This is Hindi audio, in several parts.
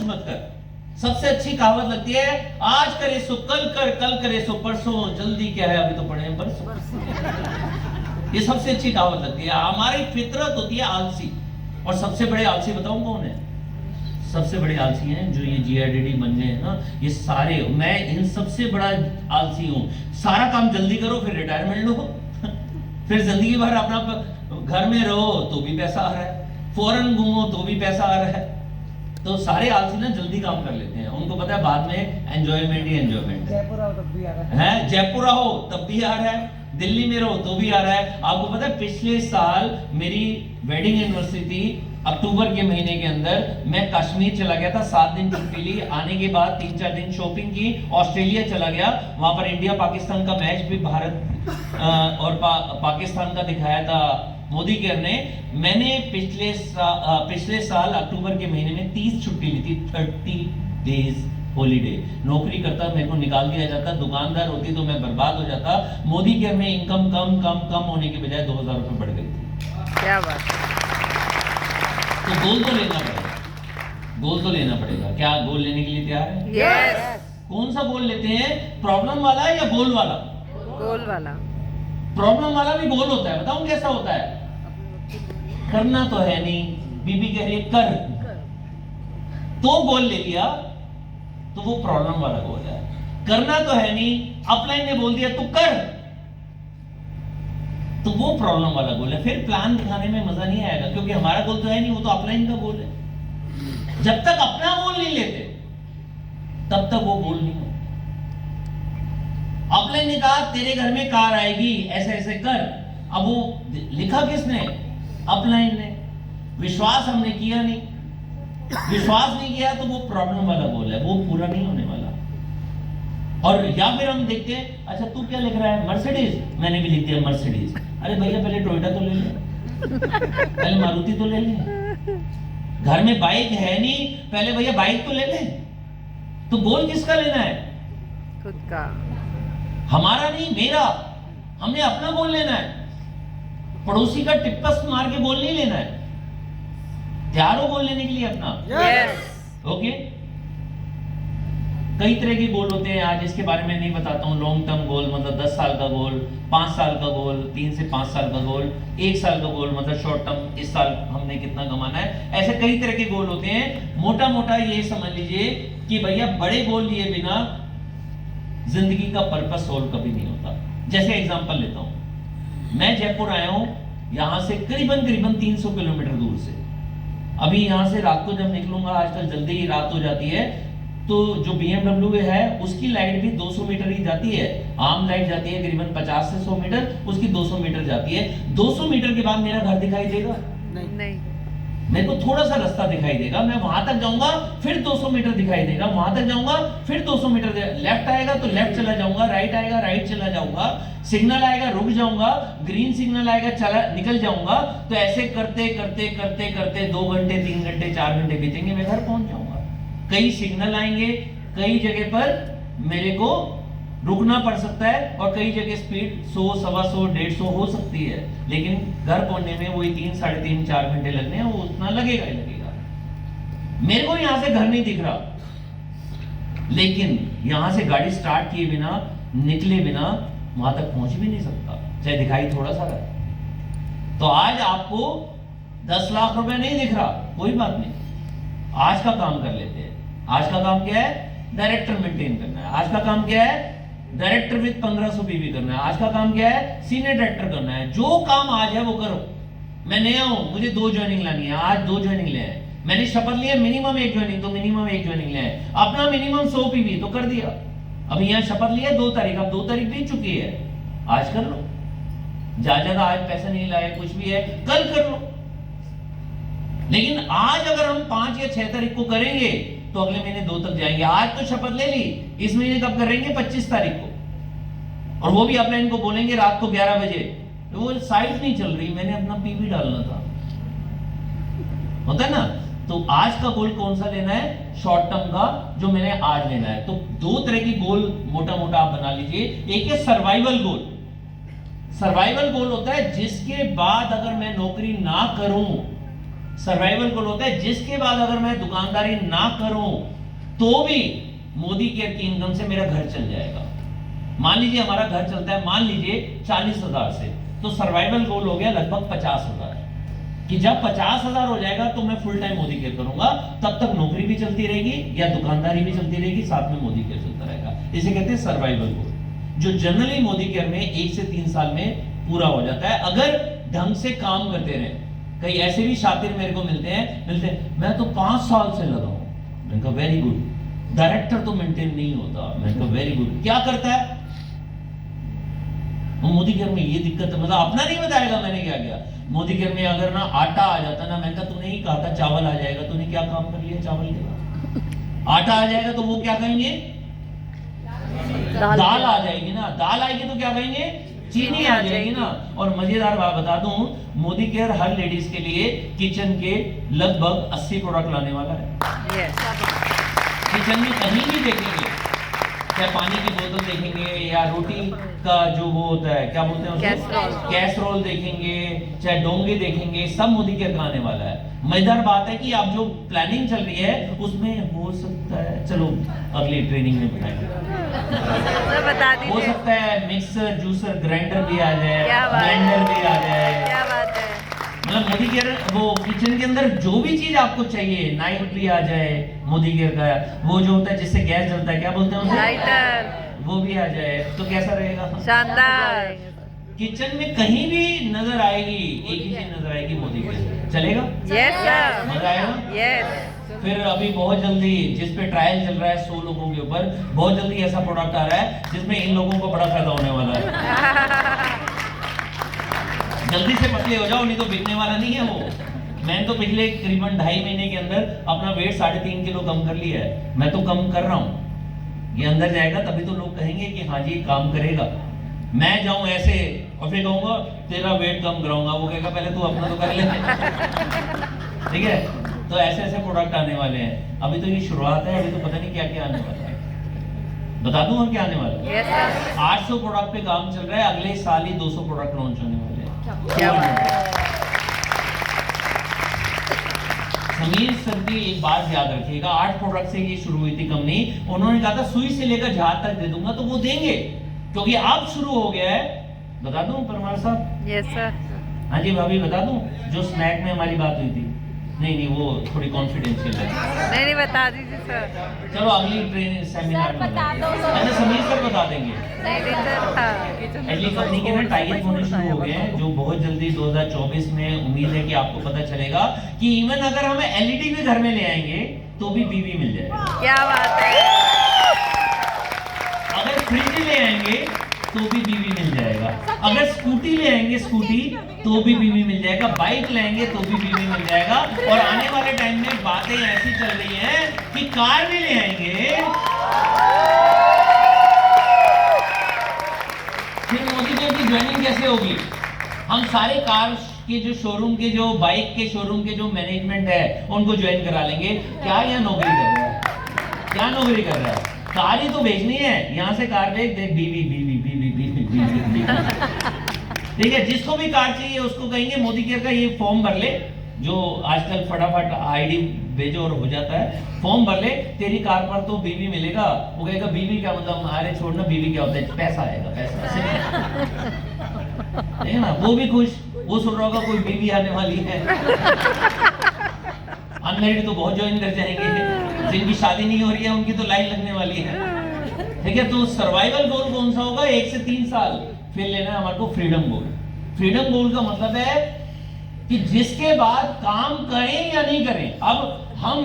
मत कर। सबसे अच्छी कहावत लगती है, आज करे सो कल कर, कल करे सो परसों, जल्दी क्या है अभी तो पड़े हैं परसों। ये सबसे अच्छी कहावत लगती है। हमारी फितरत होती है आलसी, और सबसे बड़े आलसी बताऊं कौन है? सबसे बड़े आलसी हैं जो ये जीआईडीडी बन गए हैं ना, ये सारे। मैं इन सबसे बड़ा आलसी हूं। सारा काम जल्दी करो, फिर रिटायरमेंट लो, फिर जिंदगी भर अपना घर में रहो तो भी पैसा आ रहा है, फॉरेन घूमो तो भी पैसा आ रहा है। तो सारे आलसी ना जल्दी काम कर लेते हैं, उनको पता है बाद में एंजॉयमेंट ही एंजॉयमेंट है। जयपुर आओ तब भी आ रहा है, जयपुर आओ तब भी आ रहा है, दिल्ली में रहो तो भी आ रहा है। आपको पता है पिछले साल मेरी वेडिंग एनिवर्सरी थी, अक्टूबर के महीने के अंदर मैं कश्मीर चला गया था, 7 दिन छुट्टी ली, आने के बाद 3-4 दिन शॉपिंग की, ऑस्ट्रेलिया चला गया, वहां पर इंडिया पाकिस्तान का मैच भी भारत और पाकिस्तान का दिखाया था मोदी केयर ने। मैंने पिछले साल अक्टूबर के महीने में 30 छुट्टी ली थी, 30 डेज हॉलीडे। नौकरी करता मेरे को निकाल दिया जाता, दुकानदार होती तो मैं बर्बाद हो जाता। मोदी केयर में इनकम कम कम कम होने के बजाय 2000 रुपए बढ़ गई थी। क्या बात है। तो गोल तो लेना पड़ेगा, गोल तो लेना पड़ेगा। क्या गोल लेने के लिए तैयार है? यस। कौन सा गोल लेते हैं, प्रॉब्लम वाला या गोल वाला? गोल वाला। प्रॉब्लम वाला भी गोल होता है, बताऊं कैसा होता है? करना तो है नहीं, बीबी कह रही है कर, तो गोल ले लिया तो वो प्रॉब्लम वाला गोल है। करना तो है नहीं, अपलाइन ने बोल दिया तू कर, तो वो प्रॉब्लम वाला गोल है। फिर प्लान दिखाने में मजा नहीं आएगा, क्योंकि हमारा गोल तो है नहीं, वो तो अपलाइन का गोल है। जब तक अपना गोल नहीं लेते तब तक वो गोल नहीं हो। अपलाइन ने कहा तेरे घर में कार आएगी, ऐसे ऐसे कर, अब वो लिखा किसने? अपलाइन ने। विश्वास हमने किया नहीं, विश्वास नहीं किया तो वो प्रॉब्लम वाला गोल है, वो पूरा नहीं होने वाला। और या फिर हम देखते हैं, अच्छा तू क्या लिख रहा है? मर्सिडीज। मैंने भी लिख दिया मर्सिडीज। अरे भैया पहले टोयोटा तो ले ले, पहले मारुति तो ले ले। घर में बाइक है नहीं, पहले भैया बाइक तो ले ले। तो गोल किसका लेना है? खुद का। हमारा नहीं, मेरा। हमने अपना गोल लेना है, पड़ोसी का टिप्पस मार के गोल नहीं लेना है। तैयार हो गोल लेने के लिए अपना? यस। ओके। कई तरह के गोल होते हैं, आज इसके बारे में नहीं बताता हूं। लॉन्ग टर्म गोल मतलब 10 साल का गोल, 5 साल का गोल, 3 से 5 साल का गोल, 1 साल का गोल मतलब शॉर्ट टर्म, इस साल हमने कितना कमाना है। ऐसे कई तरह के गोल होते हैं। मोटा मोटा ये समझ लीजिए कि भैया बड़े गोल लिए बिना जिंदगी का पर्पस सोल्व कभी नहीं होता। जैसे एग्जांपल लेता हूं, मैं जयपुर आया हूं, यहां से करीबन 300 किलोमीटर दूर से। अभी यहां से रात को जब निकलूंगा, आजकल जल्दी ही रात हो जाती है, तो जो BMW है उसकी लाइट भी 200 मीटर ही जाती है। आम लाइट जाती है करीबन 50 से 100 मीटर, उसकी 200 मीटर जाती है। 200 मीटर के बाद मेरा घर दिखाई देगा? नहीं। मेरे को थोड़ा सा रास्ता दिखाई देगा, मैं वहां तक जाऊंगा, फिर 200 मीटर दिखाई देगा, वहां तक जाऊंगा, फिर 200 मीटर लेफ्ट आएगा तो लेफ्ट चला जाऊंगा, राइट आएगा राइट चला जाऊंगा, सिग्नल आएगा रुक जाऊंगा, ग्रीन सिग्नल आएगा चला निकल जाऊंगा। तो ऐसे करते करते करते करते 2 घंटे 3 घंटे 4 घंटे बीतेंगे, मैं घर पहुंच जाऊंगा। कई सिग्नल आएंगे, कई जगह पर मेरे को रुकना पड़ सकता है, और कई जगह स्पीड 100, 125, 150 हो सकती है, लेकिन घर पहुंचने में वही 3, 3.5, 4 घंटे लगने हैं, वो उतना लगेगा ही लगेगा। मेरे को यहां से घर नहीं दिख रहा, लेकिन यहां से गाड़ी स्टार्ट किए बिना, निकले बिना वहां तक पहुंच भी नहीं सकता, चाहे दिखाई थोड़ा सा रहे। तो आज आपको 10 लाख रुपए नहीं दिख रहा, कोई बात नहीं, आज का काम कर लेते हैं। आज का काम क्या है? डायरेक्टर मेंटेन करना है। आज का काम क्या है? डायरेक्टर विद 1500 पीवी करना है। आज का काम क्या है? सीनियर डायरेक्टर करना है। जो काम आज है वो करो। मैं नया हूं, मुझे 2 ज्वाइनिंग लानी है, आज 2 ज्वाइनिंग ले आए। मैंने शपथ लिया मिनिमम 1 ज्वाइनिंग, तो मिनिमम 1 ज्वाइनिंग ले आए। अपना मिनिमम 100 पीवी तो कर दिया। अभी यहाँ शपथ लिया 2 तारीख, अब 2 तारीख बीत चुकी है, आज कर लो। ज्यादा आज पैसा नहीं लाए, कुछ भी है, कल कर लो। लेकिन आज अगर हम 5 या 6 तारीख को करेंगे तो अगले महीने 2 तक जाएंगे। आज तो शपथ ले ली, इस महीने कब करेंगे? 25 तारीख को, और वो भी अपने इनको बोलेंगे रात को 11 बजे। तो वो साइट नहीं चल रही, मैंने अपना पीवी डालना था, होता है ना। तो आज का गोल कौन सा लेना है? शॉर्ट टर्म का, जो मैंने आज लेना है। तो 2 तरह की गोल मोटा मोटा आप बना लीजिए। एक है सर्वाइवल गोल। सर्वाइवल गोल होता है जिसके बाद अगर मैं नौकरी ना करूं सर्वाइवल गोल होता है जिसके बाद अगर मैं दुकानदारी ना करूं तो भी मोदी केयर की इनकम से मेरा घर चल जाएगा। मान लीजिए हमारा घर चलता है, मान लीजिए 40,000 से, तो सर्वाइवल गोल हो गया लगभग 50,000 कि जब 50,000 हो जाएगा तो मैं फुल टाइम मोदी केयर करूंगा, तब तक नौकरी भी चलती रहेगी या दुकानदारी भी चलती रहेगी, साथ में मोदी केयर चलता रहेगा। इसे कहते हैं सर्वाइवल गोल, जो जनरली मोदी केयर में 1 से 3 साल में पूरा हो जाता है अगर ढंग से काम करते रहे। कई ऐसे भी शातिर मेरे को मिलते हैं, मैं तो 5 साल से लगा हूं। मैंने कहा वेरी गुड, डायरेक्टर तो मेंटेन नहीं होता। मैंने कहा वेरी गुड, क्या करता है? मोदी केयर में ये दिक्कत है, मतलब अपना नहीं बताएगा मैंने क्या किया। मोदी केयर में अगर ना आटा आ जाता ना, मैंने कहा तूने ही कहा था चावल आ जाएगा, तूने क्या काम कर लिया चावल के बाद? आटा आ जाएगा तो वो क्या कहेंगे? दाल आ जाएगी ना, दाल आएगी तो क्या कहेंगे? चीनी आ जाएगी ना। और मजेदार बात बता दूं, मोदी केयर हर लेडीज के लिए किचन के लगभग 80 प्रोडक्ट लाने वाला है। किचन में कहीं भी देखेंगे, चाहे पानी की बोतल देखेंगे या रोटी का जो वो होता है क्या बोलते हैं उसको, कैसरोल देखेंगे, चाहे डोंगे देखेंगे, सब मोदी केयर का आने वाला है। मजेदार बात है कि आप जो प्लानिंग चल रही है उसमें हो सकता है, चलो अगली ट्रेनिंग में बताएंगे, बता दीजिए, हो सकता है मिक्सर जूसर ग्राइंडर भी आ जाए, क्या बात है, ब्लेंडर भी आ जाए। क्या बात है। मतलब मोदी केयर वो किचन के अंदर जो भी चीज आपको चाहिए, नाइफ भी आ जाए मोदी केयर का, वो जो होता है जिससे गैस जलता है क्या बोलते हैं उसे, लाइटर, वो भी आ जाए तो कैसा रहेगा? शानदार। किचन में कहीं भी नजर आएगी, एक ही चीज नजर आएगी मोदी केयर, चलेगा? यस सर, मजा आएगा? यस। फिर अभी बहुत जल्दी जिस पे ट्रायल चल रहा है 100 लोगों के ऊपर, बहुत जल्दी ऐसा प्रोडक्ट आ रहा है जिसमें इन लोगों को बड़ा फायदा होने वाला है। जल्दी से पतले हो जाओ, नहीं तो बिकने वाला नहीं है वो। मैंने तो पिछले करीबन 2.5 महीने के अंदर अपना वेट 3.5 किलो कम कर लिया है। मैं तो कम कर रहा हूँ, ये अंदर जाएगा तभी तो लोग कहेंगे कि हाँ जी काम करेगा। मैं जाऊं ऐसे और फिर कहूंगा तेरा वेट कम कराऊंगा, वो कहेगा पहले तू अपना तो कर ले। ठीक है, तो ऐसे ऐसे प्रोडक्ट आने वाले हैं। अभी तो ये शुरुआत है, अभी तो पता नहीं क्या क्या आने वाला है। बता दूं और क्या आने वाला है? Yes sir. 800 प्रोडक्ट पे काम चल रहा है, अगले साल ही 200 प्रोडक्ट लॉन्च होने वाले हैं। क्या बात है। समीर सर की एक बात याद रखिएगा, 8 प्रोडक्ट से ये शुरू हुई थी कंपनी। उन्होंने कहा था सुई से लेकर जहाज तक दे दूंगा, तो वो देंगे क्योंकि अब शुरू हो गया है। बता दूं परमार साहब? Yes sir. हाँ जी भाभी बता दूं, जो स्नैक में हमारी बात हुई थी, नहीं वो थोड़ी कॉन्फिडेंशियल है। नहीं बता दीजिए सर। चलो अगली ट्रेनिंग सेमिनार में बता दो। अच्छा समीर सर बता देंगे। नहीं सर, एचडी कंपनी के ना टाइप होने शुरू हो गए हैं, जो बहुत जल्दी 2024 में उम्मीद है कि आपको पता चलेगा कि इवन अगर हम एलईडी भी घर में ले आएंगे तो भी बीवी मिल जाएगा। क्या बात है। अगर फ्रिज ले आएंगे तो भी बीवी मिल जाएगा, अगर स्कूटी ले आएंगे स्कूटी तो भी बीवी मिल जाएगा, बाइक लेंगे तो भी बीवी मिल जाएगा। और आने वाले टाइम में बातें ऐसी चल रही हैं कि कार भी ले आएंगे। फिर मोदी जी की ज्वाइनिंग कैसे होगी? हम सारे कार के जो शोरूम के, जो बाइक के शोरूम के जो मैनेजमेंट है उनको ज्वाइन करा लेंगे। क्या यह नौकरी कर रहा है? क्या नौकरी कर रहा है? कार ही तो भेजनी है, यहाँ से कार भेज दे, बीवी बीवी बीवी बीवी बीवी बीवी। ठीक है, जिसको भी कार चाहिए उसको कहेंगे मोदी केयर का ये फॉर्म भर ले, जो आजकल फटाफट आईडी भेजो और हो जाता है, फॉर्म भर ले, तेरी कार पर तो बीवी मिलेगा। वो कहेगा बीवी क्या मतलब, अरे छोड़ना बीवी क्या होता है, पैसा आएगा पैसा। है ना, वो भी खुश, वो सुन रहा होगा कोई बीवी आने वाली है। अनमैरिड तो बहुत ज्वाइन कर जाएंगे, जिनकी शादी नहीं हो रही है उनकी तो लाइन लगने वाली है। ठीक है, तो सर्वाइवल गोल कौन सा होगा? 1 से 3 साल। फिर लेना है हमारे को फ्रीडम गोल। फ्रीडम गोल का मतलब है कि जिसके बाद काम करें या नहीं करें, अब हम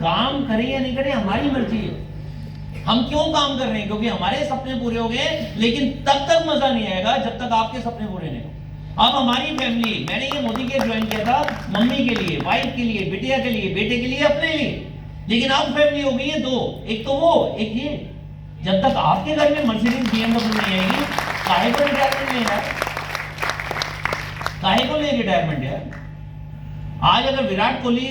काम करें या नहीं करें हमारी मर्जी है। हम क्यों काम कर रहे हैं? क्योंकि हमारे सपने पूरे हो गए, लेकिन तब तक मजा नहीं आएगा जब तक आपके सपने पूरे नहीं हो। अब हमारी फैमिली, मैंने ये मोदी केयर ज्वाइन किया था मम्मी के लिए, वाइफ के लिए, बिटिया के लिए, बेटे के लिए, अपने लिए, लेकिन अब फैमिली हो गई है 2, एक तो वो एक ये। जब तक आपके घर में मर्सिडीज बीएमडब्ल्यू नहीं आएगी, काहे को रिटायरमेंट लेना है? काहे को ले रिटायरमेंट यार? आज अगर विराट कोहली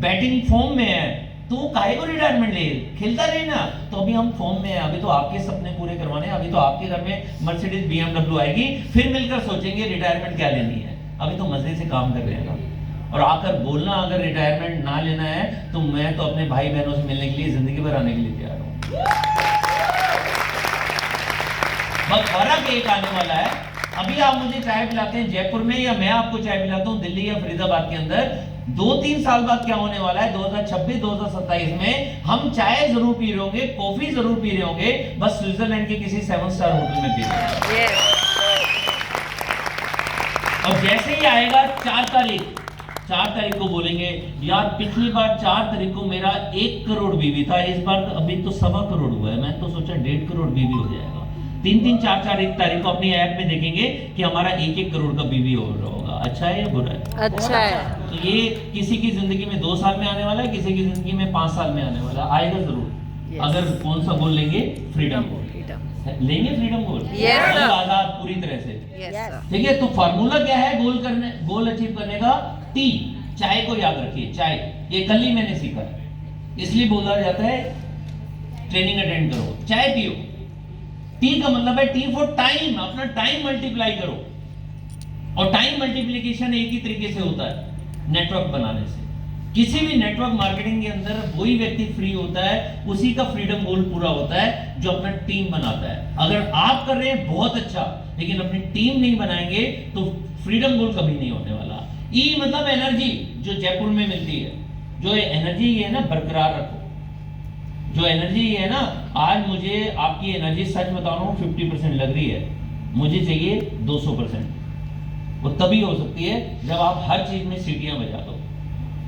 बैटिंग फॉर्म में है तो काहे को रिटायरमेंट ले? खेलता रहे ना। तो अभी हम फॉर्म में हैं, अभी तो आपके सपने पूरे करवाने हैं, अभी तो आपके घर में मर्सिडीज बीएमडब्ल्यू आएगी, फिर मिलकर सोचेंगे रिटायरमेंट क्या लेनी है। अभी तो मजे से काम कर रहे हैं ना। और आकर बोलना अगर रिटायरमेंट ना लेना है तो मैं तो अपने भाई बहनों से मिलने के लिए जिंदगी भर आने के लिए तैयार हूँ। बस फर्क एक आने वाला है, अभी आप मुझे चाय पिलाते हैं जयपुर में या मैं आपको चाय पिलाता हूँ दिल्ली या फरीदाबाद के अंदर, 2-3 साल बाद क्या होने वाला है, 2026-2027 में हम चाय जरूर पी रहे होंगे, कॉफी जरूर पी रहे होंगे, बस स्विट्जरलैंड के किसी 7 स्टार होटल में पी रहे होंगे। और जैसे ही आएगा 4 तारीख को बोलेंगे यार पिछली बार 4 तारीख को मेरा 1 करोड़ बीवी था, इस बार अभी तो 1.25 करोड़ हुआ है, मैं तो सोचा 1.5 करोड़ बीवी हो जाएगा। 3-3, 4-4 1 तारीख को अपनी ऐप में देखेंगे कि हमारा 1-1 करोड़ का बीवी हो रहा होगा। अच्छा है या बुरा है? अच्छा है। तो ये किसी की जिंदगी में 2 साल में आने वाला है, किसी की जिंदगी में 5 साल में आने वाला है, आएगा जरूर। अगर कौन सा गोल लेंगे? फ्रीडम गोल लेंगे, फ्रीडम गोल, आजाद पूरी तरह से। ठीक है, तो फार्मूला क्या है गोल अचीव करने का? टी, चाय को याद रखिए, चाय ये कल ही मैंने सीखा, इसलिए बोला जाता है ट्रेनिंग अटेंड करो, चाय पियो। टी का मतलब है टी फॉर टाइम, अपना टाइम मल्टीप्लाई करो। और टाइम मल्टीप्लिकेशन एक ही तरीके से होता है, नेटवर्क बनाने से। किसी भी नेटवर्क मार्केटिंग के अंदर वही व्यक्ति फ्री होता है, उसी का फ्रीडम गोल पूरा होता है जो अपना टीम बनाता है। अगर आप कर रहे हैं बहुत अच्छा, लेकिन अपनी टीम नहीं बनाएंगे तो फ्रीडम गोल कभी नहीं होने वाला। ई मतलब एनर्जी, जो जयपुर में मिलती है, जो एनर्जी है ना बरकरार रखो। जो एनर्जी है ना, आज मुझे आपकी एनर्जी सच बता रहा हूँ 50% लग रही है, मुझे चाहिए 200%। वो तभी हो सकती है जब आप हर चीज में सीटियां बजा दो,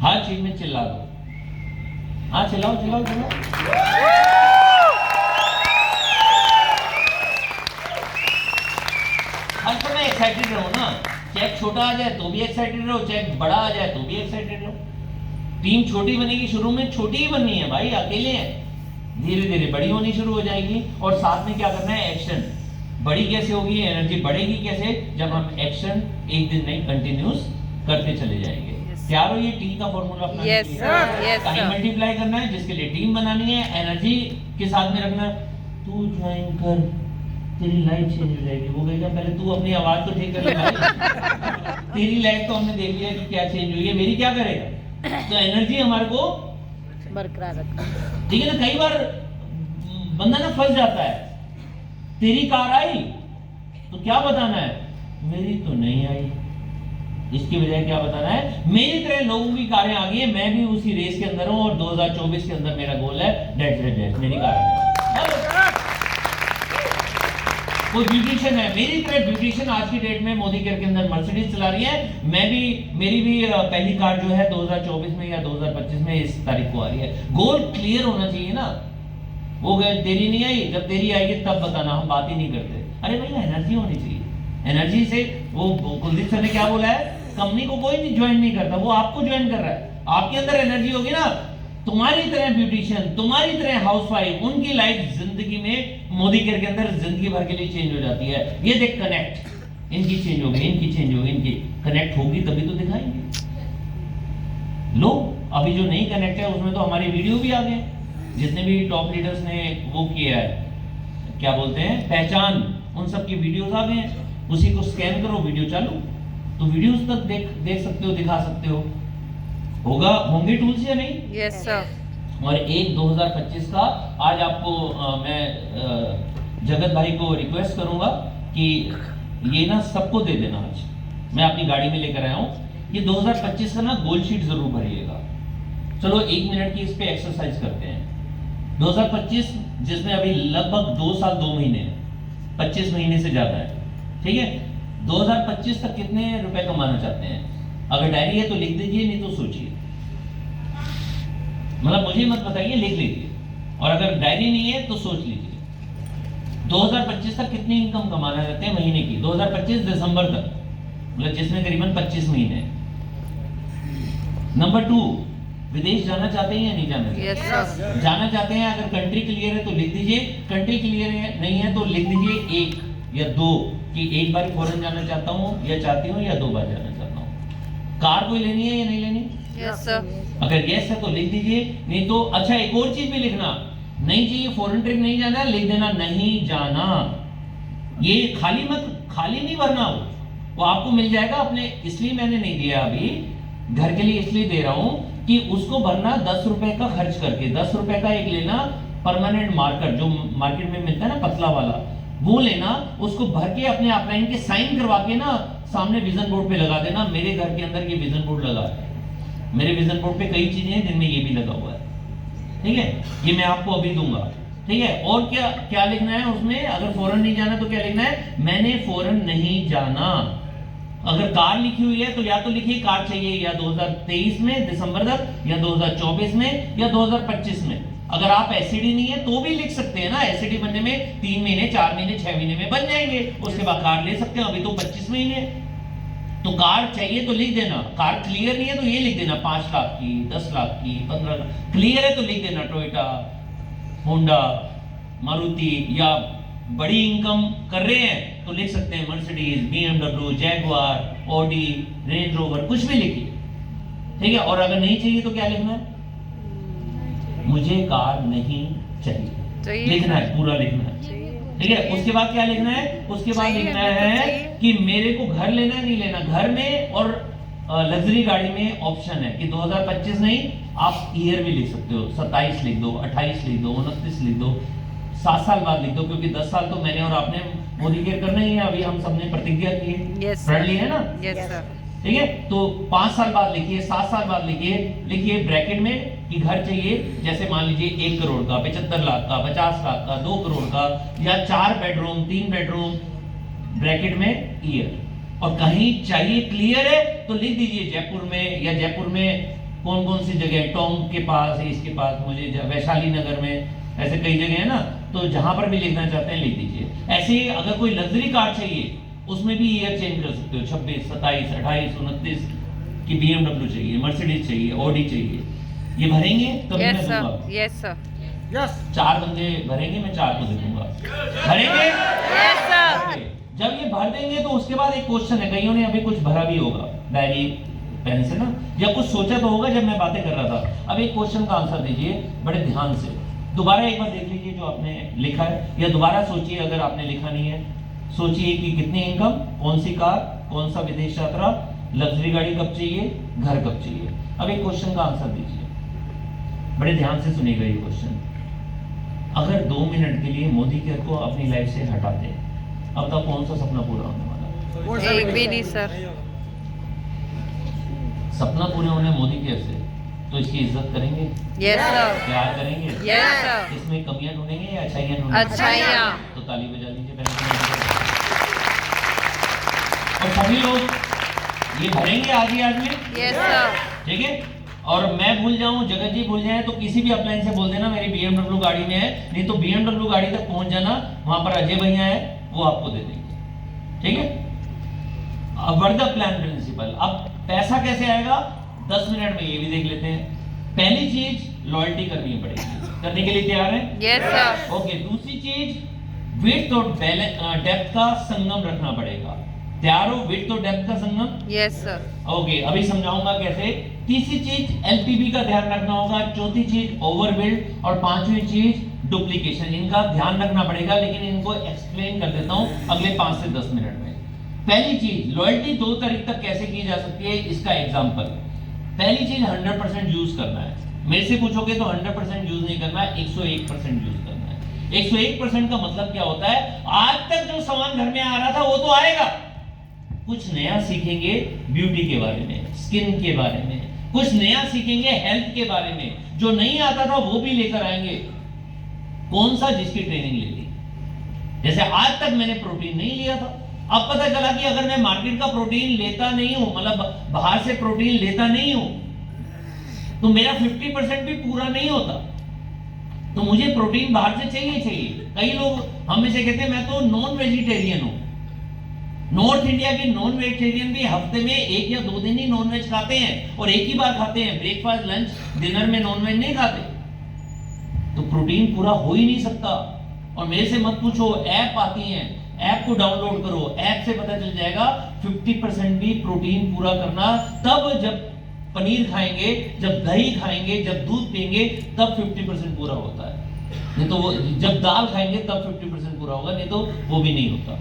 हर चीज में चिल्ला दो। हाँ चिल्लाओ चिल्लाओ चिल्लाओ। हर समय एक्साइटेड रहो ना, चेक छोटा आ जाए तो भी एक्साइटेड रहो, चेक बड़ा आ जाए तो भी एक्साइटेड रहो। टीम छोटी बनेगी, शुरू में छोटी ही बननी है भाई, अकेले हैं, धीरे धीरे बड़ी होनी शुरू हो जाएगी। और साथ में क्या करना है? एक्शन। बड़ी कैसे होगी, एनर्जी बढ़ेगी कैसे? जब हम एक्शन एक दिन नहीं कंटिन्यूस करते चले जाएंगे। तैयार हो ये टी का फॉर्मूला अपनाने के लिए? टाइम मल्टीप्लाई करना है, जिसके लिए टीम बनानी है, एनर्जी के साथ में रखना। तू ज्वाइन कर, तेरी लाइफ चेंज हो जाएगी। वो कहेगा पहले तू अपनी आवाज तो ठीक कर ले भाई। तेरी लाइफ तो हमने देख लिया कि क्या चेंज हुई है, मेरी क्या करेगा? तो एनर्जी हमारे को बरकरार रखना, ठीक है ना। कई बार बंदा ना फंस जाता है, तेरी कार आई तो क्या बताना है? मेरी तो नहीं आई। इसकी वजह क्या बताना है? मेरी तरह लोगों की कारें आ गई है, मैं भी उसी रेस के अंदर हूं और 2024 के अंदर मेरा गोल है डेट मेरी कार है। वो ब्यूटिशियन है, मेरी तरह ब्यूटिशियन आज की डेट में मोदी केयर के अंदर मर्सिडीज चला रही है। मेरी भी पहली कार जो है 2024 में या 2025 में इस तारीख को आ रही है। गोल क्लियर होना चाहिए ना। वो तेरी नहीं आई, जब तेरी आएगी तब बताना, हम बात ही नहीं करते। अरे भैया एनर्जी होनी चाहिए। एनर्जी से वो कुलदीप सर ने क्या बोला है, कंपनी को कोई नहीं ज्वाइन नहीं करता, वो आपको ज्वाइन कर रहा है। आपके अंदर एनर्जी होगी ना, तुम्हारी तरह ब्यूटिशियन, तुम्हारी तरह हाउसवाइफ, उनकी लाइफ जिंदगी में मोदी केयर के अंदर जिंदगी भर के लिए चेंज हो जाती है। ये देख कनेक्ट, इनकी चेंज होगी, इनकी चेंज होगी, इनकी कनेक्ट होगी तभी तो दिखाएंगे। लो अभी जो नहीं कनेक्ट है उसमें तो हमारे वीडियो भी आ गए, जितने भी टॉप लीडर्स ने वो किया है, क्या बोलते हैं, पहचान, उन सब की वीडियोस आ गए हैं। उसी को स्कैन करो, वीडियो चालू, तो वीडियोस तक देख सकते हो, दिखा सकते हो। होंगे टूल्स या नहीं? Yes sir. और एक 2025 का आज आपको मैं जगत भाई को रिक्वेस्ट करूंगा कि ये ना सबको दे देना। आज मैं अपनी गाड़ी में लेकर आया हूँ, ये 2025 का ना गोल शीट जरूर भरिएगा। चलो 1 मिनट की इस पे एक्सरसाइज करते हैं। 2025 जिसमें अभी लगभग 2 साल 2 महीने, 25 महीने से ज्यादा है, ठीक है। 2025 तक कितने रुपए कमाना चाहते हैं? अगर डायरी है तो लिख दीजिए, नहीं तो सोचिए, मतलब मुझे मत बताइए, लिख लीजिए। और अगर डायरी नहीं है तो सोच लीजिए 2025 तक कितनी इनकम कमाना चाहते हैं महीने की। 2025 दिसंबर तक, मतलब जिसमें करीबन 25 महीने। नंबर 2, विदेश जाना चाहते हैं या नहीं जाना चाहते? यस जाना चाहते हैं, अगर कंट्री क्लियर है तो लिख दीजिए, कंट्री क्लियर नहीं है तो लिख दीजिए 1 या 2 कि एक बार फॉरेन जाना चाहता हूँ या चाहती हूँ, या 2 बार जाना चाहता हूँ। कार कोई लेनी है या नहीं लेनी? Yes sir. अगर यस है तो लिख दीजिए, नहीं तो अच्छा एक और चीज भी लिखना, नहीं चाहिए फॉरेन ट्रिप नहीं जाना, लिख देना नहीं जाना। ये खाली नहीं भरना, वो आपको मिल जाएगा अपने, इसलिए मैंने नहीं दिया अभी, घर के लिए इसलिए दे रहा हूं कि उसको भरना 10 रुपए का खर्च करके, 10 रुपए का एक लेना परमानेंट मार्कर जो मार्केट में मिलता है ना पतला वाला, वो लेना, उसको भर के अपने अपलाइन के साइन करवा के ना सामने विजन बोर्ड पे लगा देना, मेरे घर के अंदर ये विजन बोर्ड लगा है, मेरे विजन बोर्ड पे कई चीजें हैं जिनमें ये भी लगा हुआ है, ठीक है, ये मैं आपको अभी दूंगा, ठीक है। और क्या क्या लिखना है उसमें, अगर फॉरेन नहीं जाना तो क्या लिखना है, मैंने फॉरेन नहीं जाना। अगर कार लिखी हुई है तो या तो लिखिए कार चाहिए या 2023 में दिसंबर तक, या 2024 में, या 2025 में। अगर आप एससीडी नहीं है तो भी लिख सकते हैं ना, एससीडी बनने में 3 महीने 4 महीने 6 महीने में बन जाएंगे, उसके बाद कार ले सकते हैं, अभी तो 25 महीने। तो कार चाहिए तो लिख देना, कार क्लियर नहीं है तो ये लिख देना 5 लाख की, 10 लाख की, 15 लाख, क्लियर है तो लिख देना टोयोटा, होंडा, मारुति, या बड़ी इनकम कर रहे हैं तो लिख सकते हैं Mercedes, BMW, Jaguar, Audi, range rover, कुछ भी लिखिए, ठीक है। और अगर नहीं चाहिए तो क्या लिखना है, मुझे कार नहीं चाहिए, लिखना है, पूरा लिखना है, ठीक है। उसके बाद क्या लिखना है, उसके बाद लिखना है कि मेरे को घर लेना है नहीं लेना, घर में और लग्जरी गाड़ी में ऑप्शन है कि 2025 नहीं, आप ईयर भी लिख सकते हो, 27 लिख दो, 28 लिख दो, 29 लिख दो, 7 साल बाद लिख दो, क्योंकि 10 साल तो मैंने और आपने मोदी केयर करना ही है, अभी हम सबने प्रतिज्ञा की है, फ्रेंडली है ना, ठीक है। तो 5 साल बाद लिखिए, 7 साल बाद लिखिए, लिखिए ब्रैकेट में कि घर चाहिए, जैसे मान लीजिए 1 करोड़ का, 75 लाख का, 50 लाख का, 2 करोड़ का, या 4 बेडरूम, 3 बेडरूम, ब्रैकेट में ईयर। और कहीं चाहिए क्लियर है तो लिख दीजिए जयपुर में, या जयपुर में कौन कौन सी जगह, टोंक के पास, इसके पास, मुझे वैशाली नगर में, ऐसे कई जगह है ना, तो जहां पर भी लिखना चाहते हैं लिख दीजिए। ऐसे ही अगर कोई लग्जरी कार चाहिए उसमें भी ईयर चेंज कर सकते हो, 26, 27, 28, 29 की BMW चाहिए, मर्सिडीज चाहिए, ऑडी चाहिए, ये भरेंगे तभी मैं दूंगा। यस सर, यस 4 बंदे भरेंगे, मैं 4 को दे दूंगा, भरेंगे, यस सर। जब ये भर देंगे तो उसके बाद एक क्वेश्चन है, कईयों ने अभी कुछ भरा भी होगा डायरी पेन से ना, या कुछ सोचा तो होगा जब मैं बातें कर रहा था। अब एक क्वेश्चन का आंसर दीजिए बड़े ध्यान से, दोबारा एक बार देख लीजिए जो आपने लिखा है, या दोबारा सोचिए अगर आपने लिखा नहीं है, सोचिए कि कितनी इनकम, कौन सी कार, कौन सा विदेश यात्रा, लग्जरी गाड़ी कब चाहिए, घर कब चाहिए। अब एक क्वेश्चन का आंसर दीजिए, बड़े ध्यान से सुनिएगा ये क्वेश्चन। अगर 2 मिनट के लिए मोदी केयर को अपनी लाइफ से हटा दे, अब तक कौन सा सपना पूरा होने वाला? एक भी नहीं सर। सपना पूरे होने मोदी केयर से, तो इसकी इज्जत करेंगे, यस सर, प्यार करेंगे, यस सर, इसमें कमियां ढूंढेंगे या अच्छाइयां ढूंढेंगे? अच्छाइयां। तो ताली बजा लीजिए पहले। और सभी लोग ये भरेंगे आज ही आज में, यस सर, ठीक है। और मैं भूल जाऊं, जगत जी भूल जाए, तो किसी भी अपलाइन से बोल देना मेरी BMW गाड़ी में है, नहीं तो BMW गाड़ी तक पहुंच जाना, वहां पर अजय भैया है, वो आपको दे देंगे, ठीक है। अब वर्ड द प्लान प्रिंसिपल। अब पैसा कैसे आएगा 10 मिनट में ये भी देख लेते हैं। पहली चीज लॉयल्टी करनी पड़ेगी, करने के लिए तैयार है? Yes sir. ओके, दूसरी चीज विड्थ और डेप्थ का संगम रखना पड़ेगा। तैयार हो? विड्थ और डेप्थ का संगम? Yes sir. ओके, अभी समझाऊंगा कैसे। तीसरी चीज LTV का ध्यान रखना होगा, चौथी चीज ओवरबिल्ड, और पांचवी चीज डुप्लीकेशन। इनका ध्यान रखना पड़ेगा, लेकिन इनको एक्सप्लेन कर देता हूं अगले 5 से 10 मिनट में। पहली चीज, लॉयल्टी 2 तारीख तक कैसे की जा सकती है, इसका एग्जांपल। पहली चीज 100% यूज करना है। मेरे से पूछोगे तो 100% यूज नहीं करना है, 101% यूज करना है। 101% का मतलब क्या होता है? आज तक जो सामान घर में आ रहा था वो तो आएगा, कुछ नया सीखेंगे ब्यूटी के बारे में, स्किन के बारे में, कुछ नया सीखेंगे हेल्थ के बारे में, जो नहीं आता था वो भी लेकर आएंगे। कौन सा? जिसकी ट्रेनिंग ले ली। जैसे आज तक मैंने प्रोटीन नहीं लिया था, अब पता चला कि अगर मैं मार्केट का प्रोटीन लेता नहीं हूं, मतलब बाहर से प्रोटीन लेता नहीं हूं, तो मेरा 50% भी पूरा नहीं होता, तो मुझे प्रोटीन बाहर से चाहिए। कई लोग हम में से कहते हैं मैं तो नॉन वेजिटेरियन हूं। नॉर्थ इंडिया के नॉन वेजिटेरियन भी हफ्ते में 1 या 2 दिन ही नॉन वेज खाते हैं, और एक ही बार खाते हैं, ब्रेकफास्ट लंच डिनर में नॉन वेज नहीं खाते, तो प्रोटीन पूरा हो ही नहीं सकता। और मेरे से मत पूछो, ऐप आती हैं, ऐप को डाउनलोड करो, ऐप से पता चल जाएगा 50% भी प्रोटीन पूरा करना। तब जब पनीर खाएंगे, जब दही खाएंगे, जब दूध पिएंगे, तब 50% पूरा होता है। नहीं तो वो जब दाल खाएंगे तब 50% पूरा होगा, नहीं तो वो भी नहीं होता।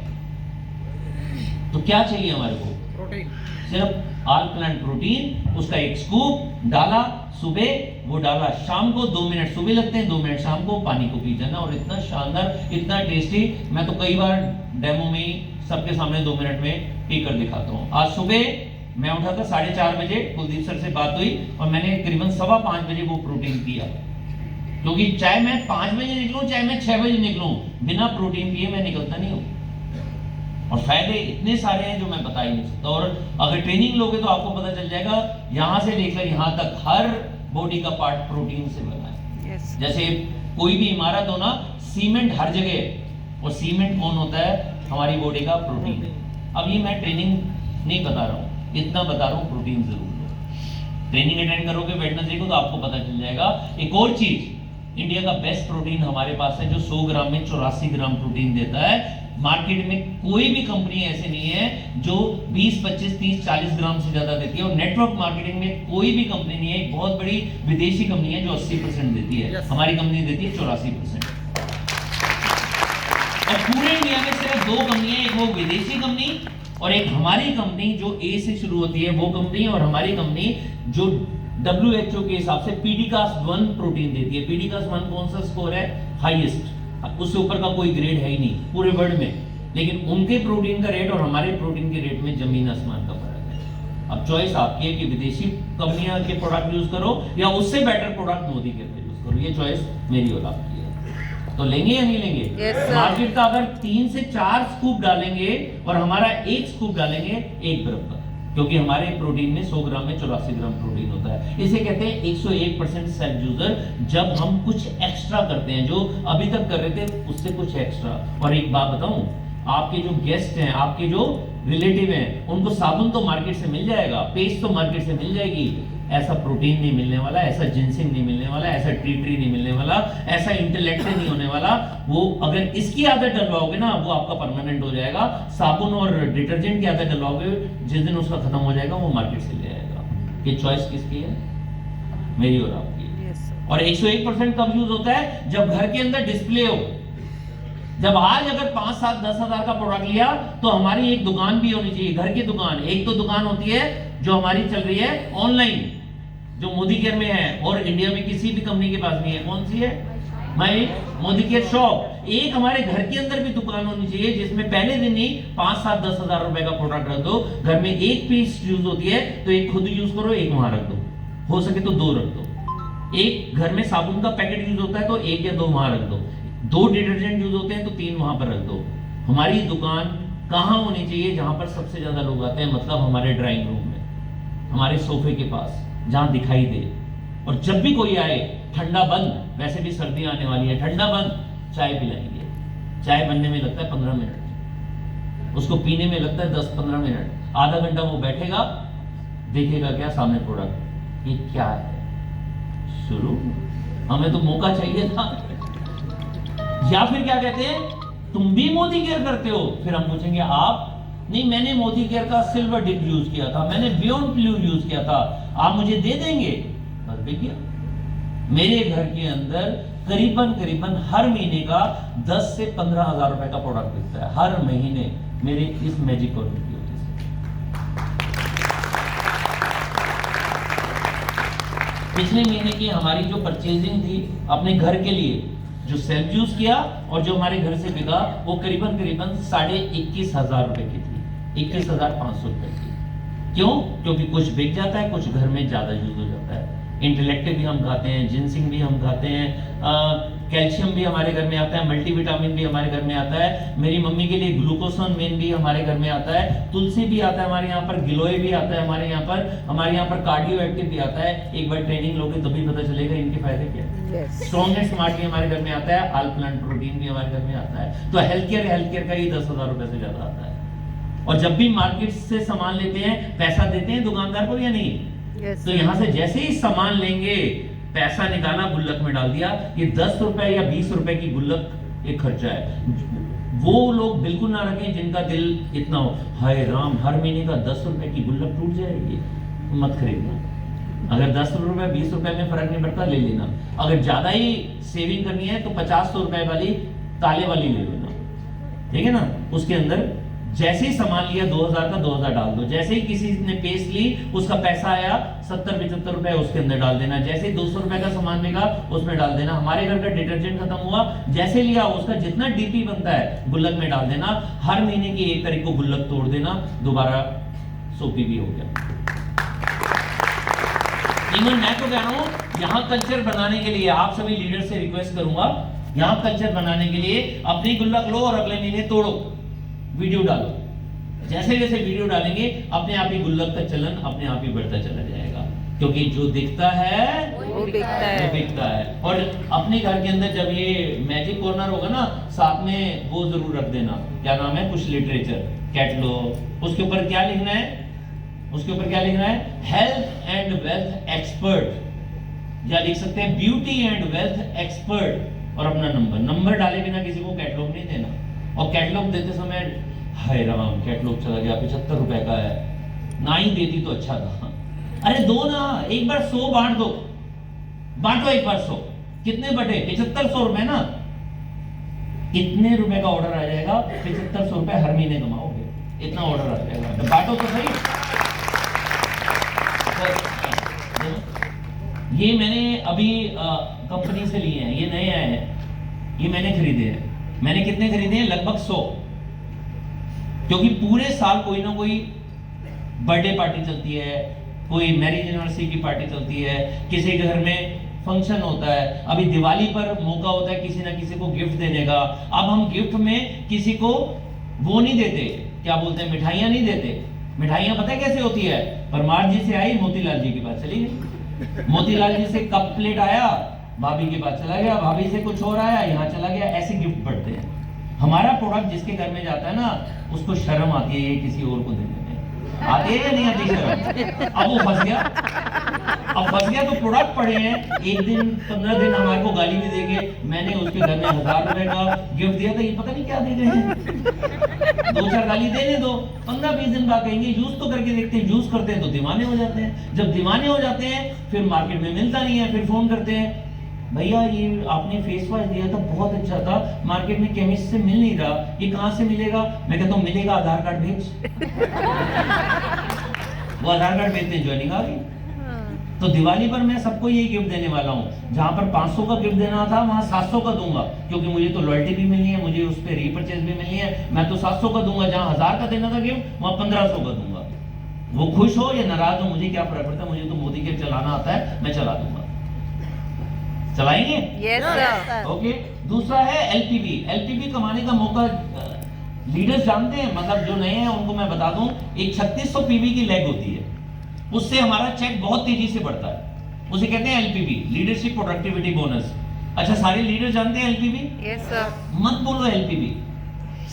तो क्या चाहिए हमारे को? प्रोटीन। सिर्फ ऑल प्लांट प्रोटीन, उसका एक स्कूप डाला सुबह, वो डाला शाम को, 2 मिनट सुबह लगते हैं, 2 मिनट शाम को, पानी को पी जाना, और इतना शानदार, इतना टेस्टी। मैं तो कई बार डेमो में सबके सामने 2 मिनट में पी कर दिखाता हूँ। आज सुबह मैं उठा था 4:30 बजे, कुलदीप सर से बात हुई और मैंने करीबन 5:15 बजे वो प्रोटीन पिया, क्योंकि चाहे मैं 5 बजे निकलूं चाहे मैं 6 बजे निकलूं, बिना प्रोटीन पिए मैं निकलता नहीं हूं। और फायदे इतने सारे हैं जो मैं बता ही नहीं सकता। और अगर ट्रेनिंग लोगे तो आपको पता चल जाएगा, यहां से लेकर यहां तक हर बॉडी का पार्ट प्रोटीन से बना है। जैसे कोई भी इमारत हो ना, सीमेंट हर जगह है, और सीमेंट कौन होता है? हमारी बॉडी का प्रोटीन। अब ये मैं ट्रेनिंग नहीं बता रहा हूँ, इतना बता रहा हूँ, प्रोटीन जरूर लो। ट्रेनिंग अटेंड करोगे वेडनेसडे को तो आपको पता चल जाएगा। एक और चीज, इंडिया का बेस्ट प्रोटीन हमारे पास है, जो 100 ग्राम में 84 ग्राम प्रोटीन देता है। मार्केट में कोई भी कंपनी ऐसे नहीं है जो 20, 25, 30, 40 ग्राम से ज्यादा देती है, और नेटवर्क मार्केटिंग में कोई भी कंपनी नहीं है। एक बहुत बड़ी विदेशी कंपनी है जो 80% देती है, हमारी कंपनी देती है 84%। और पूरे इंडिया में सिर्फ 2 कंपनी है, एक वो विदेशी कंपनी और एक हमारी कंपनी जो ए से शुरू होती है वो कंपनी, और हमारी कंपनी जो WHO के हिसाब से पीडीकास 1 प्रोटीन देती है। पीडीकास 1 कौन सा स्कोर है? हाईएस्ट, उससे ऊपर का कोई ग्रेड है ही नहीं पूरे वर्ल्ड में। लेकिन उनके प्रोटीन का रेट और हमारे प्रोटीन के रेट में जमीन आसमान का फर्क है। अब चॉइस आपकी है कि विदेशी कंपनियां के प्रोडक्ट यूज करो या उससे बेटर प्रोडक्ट मोदी के यूज करो, ये चॉइस मेरी और आपकी है। तो लेंगे या नहीं लेंगे? yes, मार्केट का अगर 3 से 4 स्कूप डालेंगे और हमारा 1 स्कूप डालेंगे, एक बराबर, क्योंकि हमारे प्रोटीन में 100 ग्राम में 84 ग्राम प्रोटीन होता है। इसे कहते हैं 101% सेल्फ यूजर। जब हम कुछ एक्स्ट्रा करते हैं, जो अभी तक कर रहे थे उससे कुछ एक्स्ट्रा। और एक बात बताऊं, आपके जो गेस्ट हैं, आपके जो रिलेटिव हैं, उनको साबुन तो मार्केट से मिल जाएगा, पेस्ट तो मार्केट से मिल जाएगी, ऐसा प्रोटीन नहीं मिलने वाला, ऐसा जिंसिंग नहीं मिलने वाला, ऐसा टी ट्री नहीं मिलने वाला, ऐसा इंटेलेक्ट नहीं होने वाला। वो अगर इसकी आदत डलवाओगे ना, वो आपका परमानेंट हो जाएगा। साबुन और डिटर्जेंट की आदत डलवाओगे, जिस दिन उसका खत्म हो जाएगा वो मार्केट से ले आएगा। ये चॉइस किसकी है? मेरी और आपकी। और 101% कब यूज होता है? जब घर के अंदर डिस्प्ले हो। जब आज अगर 5, 7, 10 हजार का प्रोडक्ट लिया तो हमारी एक दुकान भी होनी चाहिए, घर की दुकान। एक तो दुकान होती है जो हमारी चल रही है ऑनलाइन, जो मोदी केयर में है और इंडिया में किसी भी कंपनी के पास नहीं है। कौन सी है? माई मोदी केयर शॉप। एक हमारे घर के अंदर भी दुकान होनी चाहिए जिसमें पहले दिन ही 5, 7, 10 हजार रुपए का प्रोडक्ट रख दो। घर में एक पीस यूज होती है तो एक खुद यूज करो, एक वहां रख दो, हो सके तो 2 रख दो। एक घर में साबुन का पैकेट यूज होता है तो 1 या 2 वहां रख दो। 2 डिटर्जेंट यूज होते हैं तो 3 वहां पर रख दो। हमारी दुकान कहां होनी चाहिए? जहां पर सबसे ज्यादा लोग आते हैं, मतलब हमारे ड्राइंग रूम में, हमारे सोफे के पास, जहां दिखाई दे। और जब भी कोई आए, ठंडा बंद, वैसे भी सर्दियां आने वाली है, ठंडा बंद, चाय पिलाएंगे। चाय बनने में लगता है 15 मिनट, उसको पीने में लगता है 10-15 मिनट। आधा घंटा वो बैठेगा, देखेगा क्या सामने प्रोडक्ट, ये क्या है, शुरू। हमें तो मौका चाहिए था। या फिर क्या कहते हैं, तुम भी मोदी केयर करते हो? फिर हम पूछेंगे आप? नहीं, मैंने मोदी केयर का सिल्वर डिप यूज किया था, मैंने बियॉन्ड ब्लू यूज किया था, आप मुझे दे देंगे? बस देखिए, मेरे घर के अंदर करीबन हर महीने का 10 से 15 हजार रुपए का प्रोडक्ट बिकता है, हर महीने, मेरे इस मैजिक कॉर्नर की वजह से। पिछले महीने की हमारी जो परचेजिंग थी अपने घर के लिए, जो सेल्फ यूज किया और जो हमारे घर से बिका, वो करीबन 21,500 रुपए की थी, 21,500 रुपए की। क्यों? क्योंकि कुछ बिक जाता है, कुछ घर में ज्यादा यूज हो जाता है। इंटेलेक्टिव भी हम खाते हैं, जिंसिंग भी हम खाते हैं, कैल्शियम भी हमारे घर में आता है, मल्टीविटामिन भी हमारे घर में आता है। मेरी मम्मी के लिए ग्लूकोसन मेन भी हमारे घर में आता है, तुलसी भी आता है हमारे यहाँ पर, गिलोय भी आता है हमारे यहाँ पर कार्डियो एक्टिव भी आता है। एक बार ट्रेनिंग लोगे तभी पता चलेगा इनके फायदे क्या है। स्ट्रॉन्ग एंड स्मार्ट भी हमारे घर में आता है, ऑल प्लांट प्रोटीन भी हमारे घर में आता है। तो हेल्थ केयर का ही 10,000 रुपए से ज्यादा आता है। और जब भी मार्केट से सामान लेते हैं, पैसा देते हैं दुकानदार को या नहीं? तो यहाँ से जैसे ही सामान लेंगे, पैसा निकाला, गुल्लक में डाल दिया। ये 10 रुपए या 20 रुपए की गुल्लक एक खर्चा है। वो लोग बिल्कुल ना रखें जिनका दिल इतना हो, हाय राम, हर महीने का 10 रुपए की गुल्लक टूट जाएगी, मत खरीदना। अगर 10 रुपए 20 रुपए में फर्क नहीं पड़ता, ले लेना। अगर ज्यादा ही सेविंग करनी है तो 50-100 रुपए वाली ताले वाली ले लेना, ठीक है ना? उसके अंदर जैसे ही सामान लिया 2000 का 2000 डाल दो, जैसे ही किसी ने पेस्ट ली उसका पैसा आया 70-75 रुपए उसके अंदर डाल देना, जैसे ही 200 रुपए का सामान मिला उसमें डाल देना। हमारे घर का डिटर्जेंट खत्म हुआ, जैसे लिया उसका जितना डीपी बनता है गुल्लक में डाल देना, हर महीने की 1 तारीख को गुल्लक तोड़ देना, दोबारा 100 पीवी हो गया। इवन मैं तो कह रहा हूं यहां कल्चर बनाने के लिए आप सभी लीडर से रिक्वेस्ट करूंगा, यहां कल्चर बनाने के लिए अपनी गुल्लक लो और अगले महीने तोड़ो, वीडियो डालो। जैसे जैसे वीडियो डालेंगे अपने आप ही गुल्लक का चलन अपने आप ही बढ़ता चला जाएगा, क्योंकि जो दिखता है वो बिकता है। और अपने घर के अंदर जब ये मैजिक कॉर्नर होगा ना, साथ में वो जरूर रख देना, क्या नाम है, कुछ लिटरेचर कैटलॉग, उसके ऊपर क्या लिखना है, उसके ऊपर क्या लिखना है, हेल्थ एंड वेल्थ एक्सपर्ट, या लिख सकते हैं ब्यूटी एंड वेल्थ एक्सपर्ट, और अपना नंबर डाले बिना किसी को कैटलॉग नहीं देना। और कैटलॉग देते समय हाय राम कैटलॉग चला गया 75 रुपए का है, ना ही देती तो अच्छा था। अरे दो ना, एक बार 100 बांट दो, बांटो एक बार 100, कितने बटे 7500 रुपए ना, इतने रुपए का ऑर्डर आ जाएगा, 7500 रुपए हर महीने कमाओगे, इतना ऑर्डर आ जाएगा, तो बांटो तो सही। ये मैंने अभी कंपनी से लिए हैं, ये नए आए हैं, ये मैंने खरीदे हैं। मैंने कितने खरीदे हैं, लगभग 100, क्योंकि पूरे साल कोई ना कोई बर्थडे पार्टी चलती है, कोई मैरिज एनिवर्सरी की पार्टी चलती है, किसी के घर में फंक्शन होता है, अभी दिवाली पर मौका होता है किसी ना किसी को गिफ्ट देने का। अब हम गिफ्ट में किसी को वो नहीं देते, क्या बोलते हैं, मिठाइयां नहीं देते। मिठाइयां पता है कैसे होती है, परमार जी से आई मोतीलाल जी के पास चली गई, मोतीलाल जी से कप प्लेट आया भाभी के पास चला गया, भाभी से कुछ और आया यहाँ चला गया, ऐसे गिफ्ट बढ़ते हैं। हमारा प्रोडक्ट जिसके घर में जाता है ना, उसको शर्म आती है ये किसी और को देने में, आती है या नहीं आती शर्म? अब वो फंस गया, अब फंस गया तो प्रोडक्ट पड़े हैं, एक दिन 15 दिन हमारे को गाली भी देंगे, मैंने उसके घर में 1000 रुपए का गिफ्ट दिया था, ये पता नहीं क्या दे गए हैं। 2-4 गाली देने दो, 15-20 दिन बाद कहेंगे यूज तो करके देखते हैं, यूज करते हैं तो दीवाने हो जाते हैं, जब दीवाने हो जाते हैं फिर मार्केट में मिलता नहीं है, फिर फोन करते हैं, भैया ये आपने फेस वॉश दिया था बहुत अच्छा था, मार्केट में केमिस्ट से मिल नहीं रहा, ये कहां से मिलेगा? मैं कहता हूं मिलेगा, आधार कार्ड भेज। वो आधार कार्ड भेजते हैं, ज्वाइनिंग आ गई। तो दिवाली पर मैं सबको ये गिफ्ट देने वाला हूँ, जहां पर 500 का गिफ्ट देना था वहां 700 का दूंगा, क्योंकि मुझे तो लॉयल्टी भी मिलनी है, मुझे उस पर रीपरचेज भी मिलनी है, मैं तो 700 का दूंगा। जहां 1000 का देना था गिफ्ट वहां 1500 का दूंगा। वो खुश हो या नाराज हो मुझे क्या फर्क पड़ता है, मुझे तो मोदी गिफ्ट चलाना आता है, मैं चला दूंगा। चलाएंगे? Yes sir. ओके। दूसरा है एलपीवी। एलपीवी कमाने का मौका लीडर्स जानते हैं, मतलब जो नए हैं उनको मैं बता दूं, एक 3600 पीवी की लेग होती है, उससे हमारा चेक बहुत तेजी से बढ़ता है, उसे कहते हैं एलपीवी, लीडरशिप प्रोडक्टिविटी बोनस। अच्छा, सारे लीडर जानते हैं एलपीवी? Yes sir. मत बोलो एलपीवी,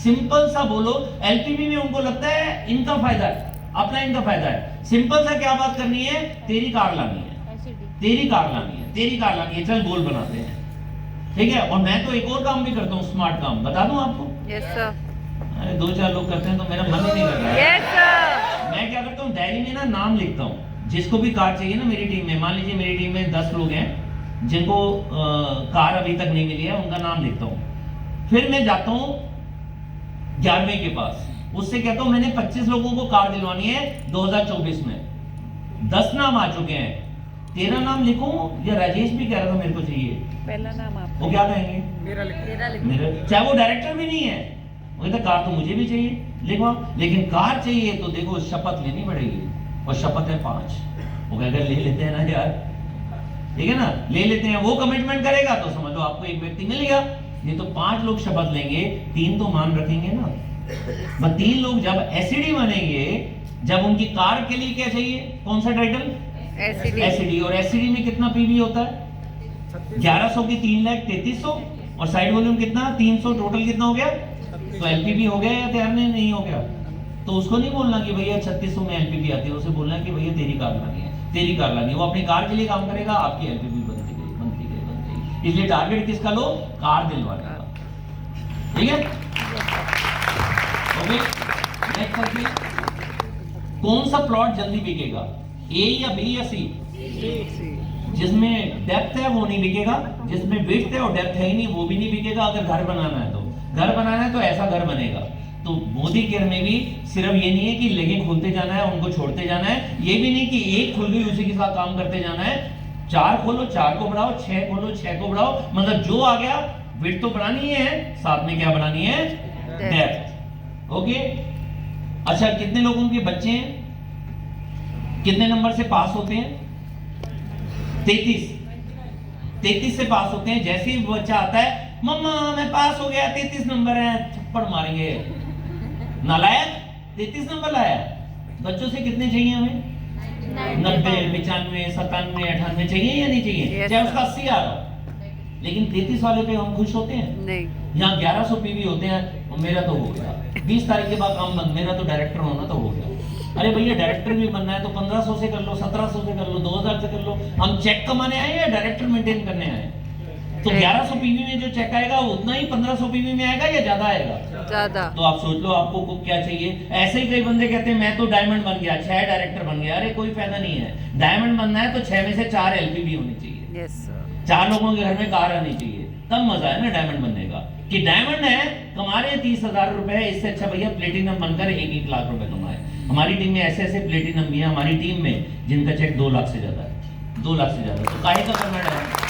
सिंपल सा बोलो। एलपीवी में उनको लगता है इनका फायदा है, अपना इनका फायदा है। सिंपल सा क्या बात करनी है, तेरी कार लानी है, तेरी कार लानी है, तेरी कार लानी है, चल बोल बनाते हैं, ठीक है। और मैं तो एक और काम भी करता हूँ, स्मार्ट काम, बता दूं आपको? Yes sir. अरे 2-4 लोग करते हैं तो मेरा मन ही नहीं कर रहा है। Yes sir. मैं क्या करता हूँ, डायरी में ना नाम लिखता हूँ, जिसको भी कार चाहिए ना मेरी टीम में, मान लीजिए मेरी टीम में 10 लोग हैं जिनको कार अभी तक नहीं मिली है, उनका नाम लिखता हूँ। फिर मैं जाता हूँ 11वें के पास, उससे कहता हूँ मैंने 25 लोगों को कार दिलवानी है 2024 में, 10 नाम आ चुके हैं, तेरा नाम लिखूं या राजेश भी कह रहा था मेरे को चाहिए, पहला नाम आप, वो क्या कहेंगे? मेरा मेरा, चाहे वो डायरेक्टर भी नहीं है, वो कहता कार तो मुझे भी चाहिए, लिखवा। लेकिन कार चाहिए तो देखो शपथ लेनी पड़ेगी, और शपथ है 5। वो अगर ले लेते हैं ना यार, ठीक है ना, ले लेते हैं, वो कमिटमेंट करेगा तो समझ लो आपको एक व्यक्ति मिल गया। ये तो 5 लोग शपथ लेंगे, 3 तो मान रखेंगे ना। बस 3 लोग जब एसईडी बनेंगे, जब उनकी कार के लिए क्या चाहिए, कौन सा टाइटल? एसईडी। और एसईडी में कितना पीवी होता है? 1100 की 3,33,000, और साइड वॉल्यूम कितना? 300, टोटल कितना हो गया? तो एलपीवी हो गया या तैयार नहीं हो गया? तो उसको नहीं बोलना कि भैया 3600 में एलपीवी आती है, उसे बोलना कि भैया तेरी कार लानी है, तेरी कार लानी है। वो अपनी कार के लिए काम करेगा, आपकी एलपीवी बनती गई। इसलिए टारगेट किसका लो? कार दिलवाने का, ठीक है। ओके, नेक्स्ट क्वेश्चन, कौन सा प्लॉट जल्दी बिकेगा, ए या बी या सी? जिसमें डेप्थ है वो नहीं बिकेगा, जिसमें विड्थ है और डेप्थ है ही नहीं वो भी नहीं बिकेगा। अगर घर बनाना है तो, घर बनाना है तो ऐसा घर बनेगा। तो मोदी केयर में भी सिर्फ ये नहीं है कि लेगे खोलते जाना है, उनको छोड़ते जाना है, ये भी नहीं कि एक खुल गई उसी के साथ काम करते जाना है। 4 खोलो, 4 को बढ़ाओ, 6 खोलो, 6 को बढ़ाओ, मतलब जो आ गया विड्थ तो बढ़ानी है, साथ में क्या बढ़ानी है, डेप्थ। ओके, अच्छा कितने लोगों के बच्चे हैं, कितने नंबर से पास होते हैं? 33 से पास होते हैं। जैसे ही बच्चा आता है, मम्मा मैं पास हो गया, 33 नंबर है, थप्पड़ मारेंगे, नालायक, 33 नंबर लाया। बच्चों से कितने चाहिए हमें? 90, 95, 97, 98 चाहिए या नहीं चाहिए? चाहे उसका 80 आ रहा हो, लेकिन 33 वाले पे हम खुश होते हैं? नहीं। यहाँ 1100 पीवी होते हैं, मेरा तो हो गया, 20 तारीख के बाद काम बंद, मेरा तो डायरेक्टर होना तो हो गया। अरे भैया डायरेक्टर भी बनना है तो 1500 से कर लो, 1700 से कर लो, 2000 से कर लो। हम चेक कमाने आए या डायरेक्टर मेंटेन करने आए? तो 1100 पीवी में जो चेक आएगा उतना ही 1500 पीवी में आएगा या ज्यादा आएगा? ज्यादा। तो आप सोच लो आपको को क्या चाहिए। ऐसे ही कई बंदे कहते हैं मैं तो डायमंड बन गया, 6 डायरेक्टर बन गया। अरे कोई फायदा नहीं है। डायमंड बनना है तो 6 में से 4 एलपीबी होनी चाहिए। Yes sir. 4 लोगों के घर में कार आनी चाहिए, तब मजा है ना डायमंड बनने का। कि डायमंड है कमा रहे 30,000 रुपए, इससे अच्छा भैया प्लेटिनम बनकर 1-1 लाख रुपए कमाए। हमारी टीम में ऐसे ऐसे प्लेटिनम भी है हमारी टीम में जिनका चेक 2 लाख से ज्यादा है, 2 लाख से ज्यादा। तो काहे का करना डायमंड?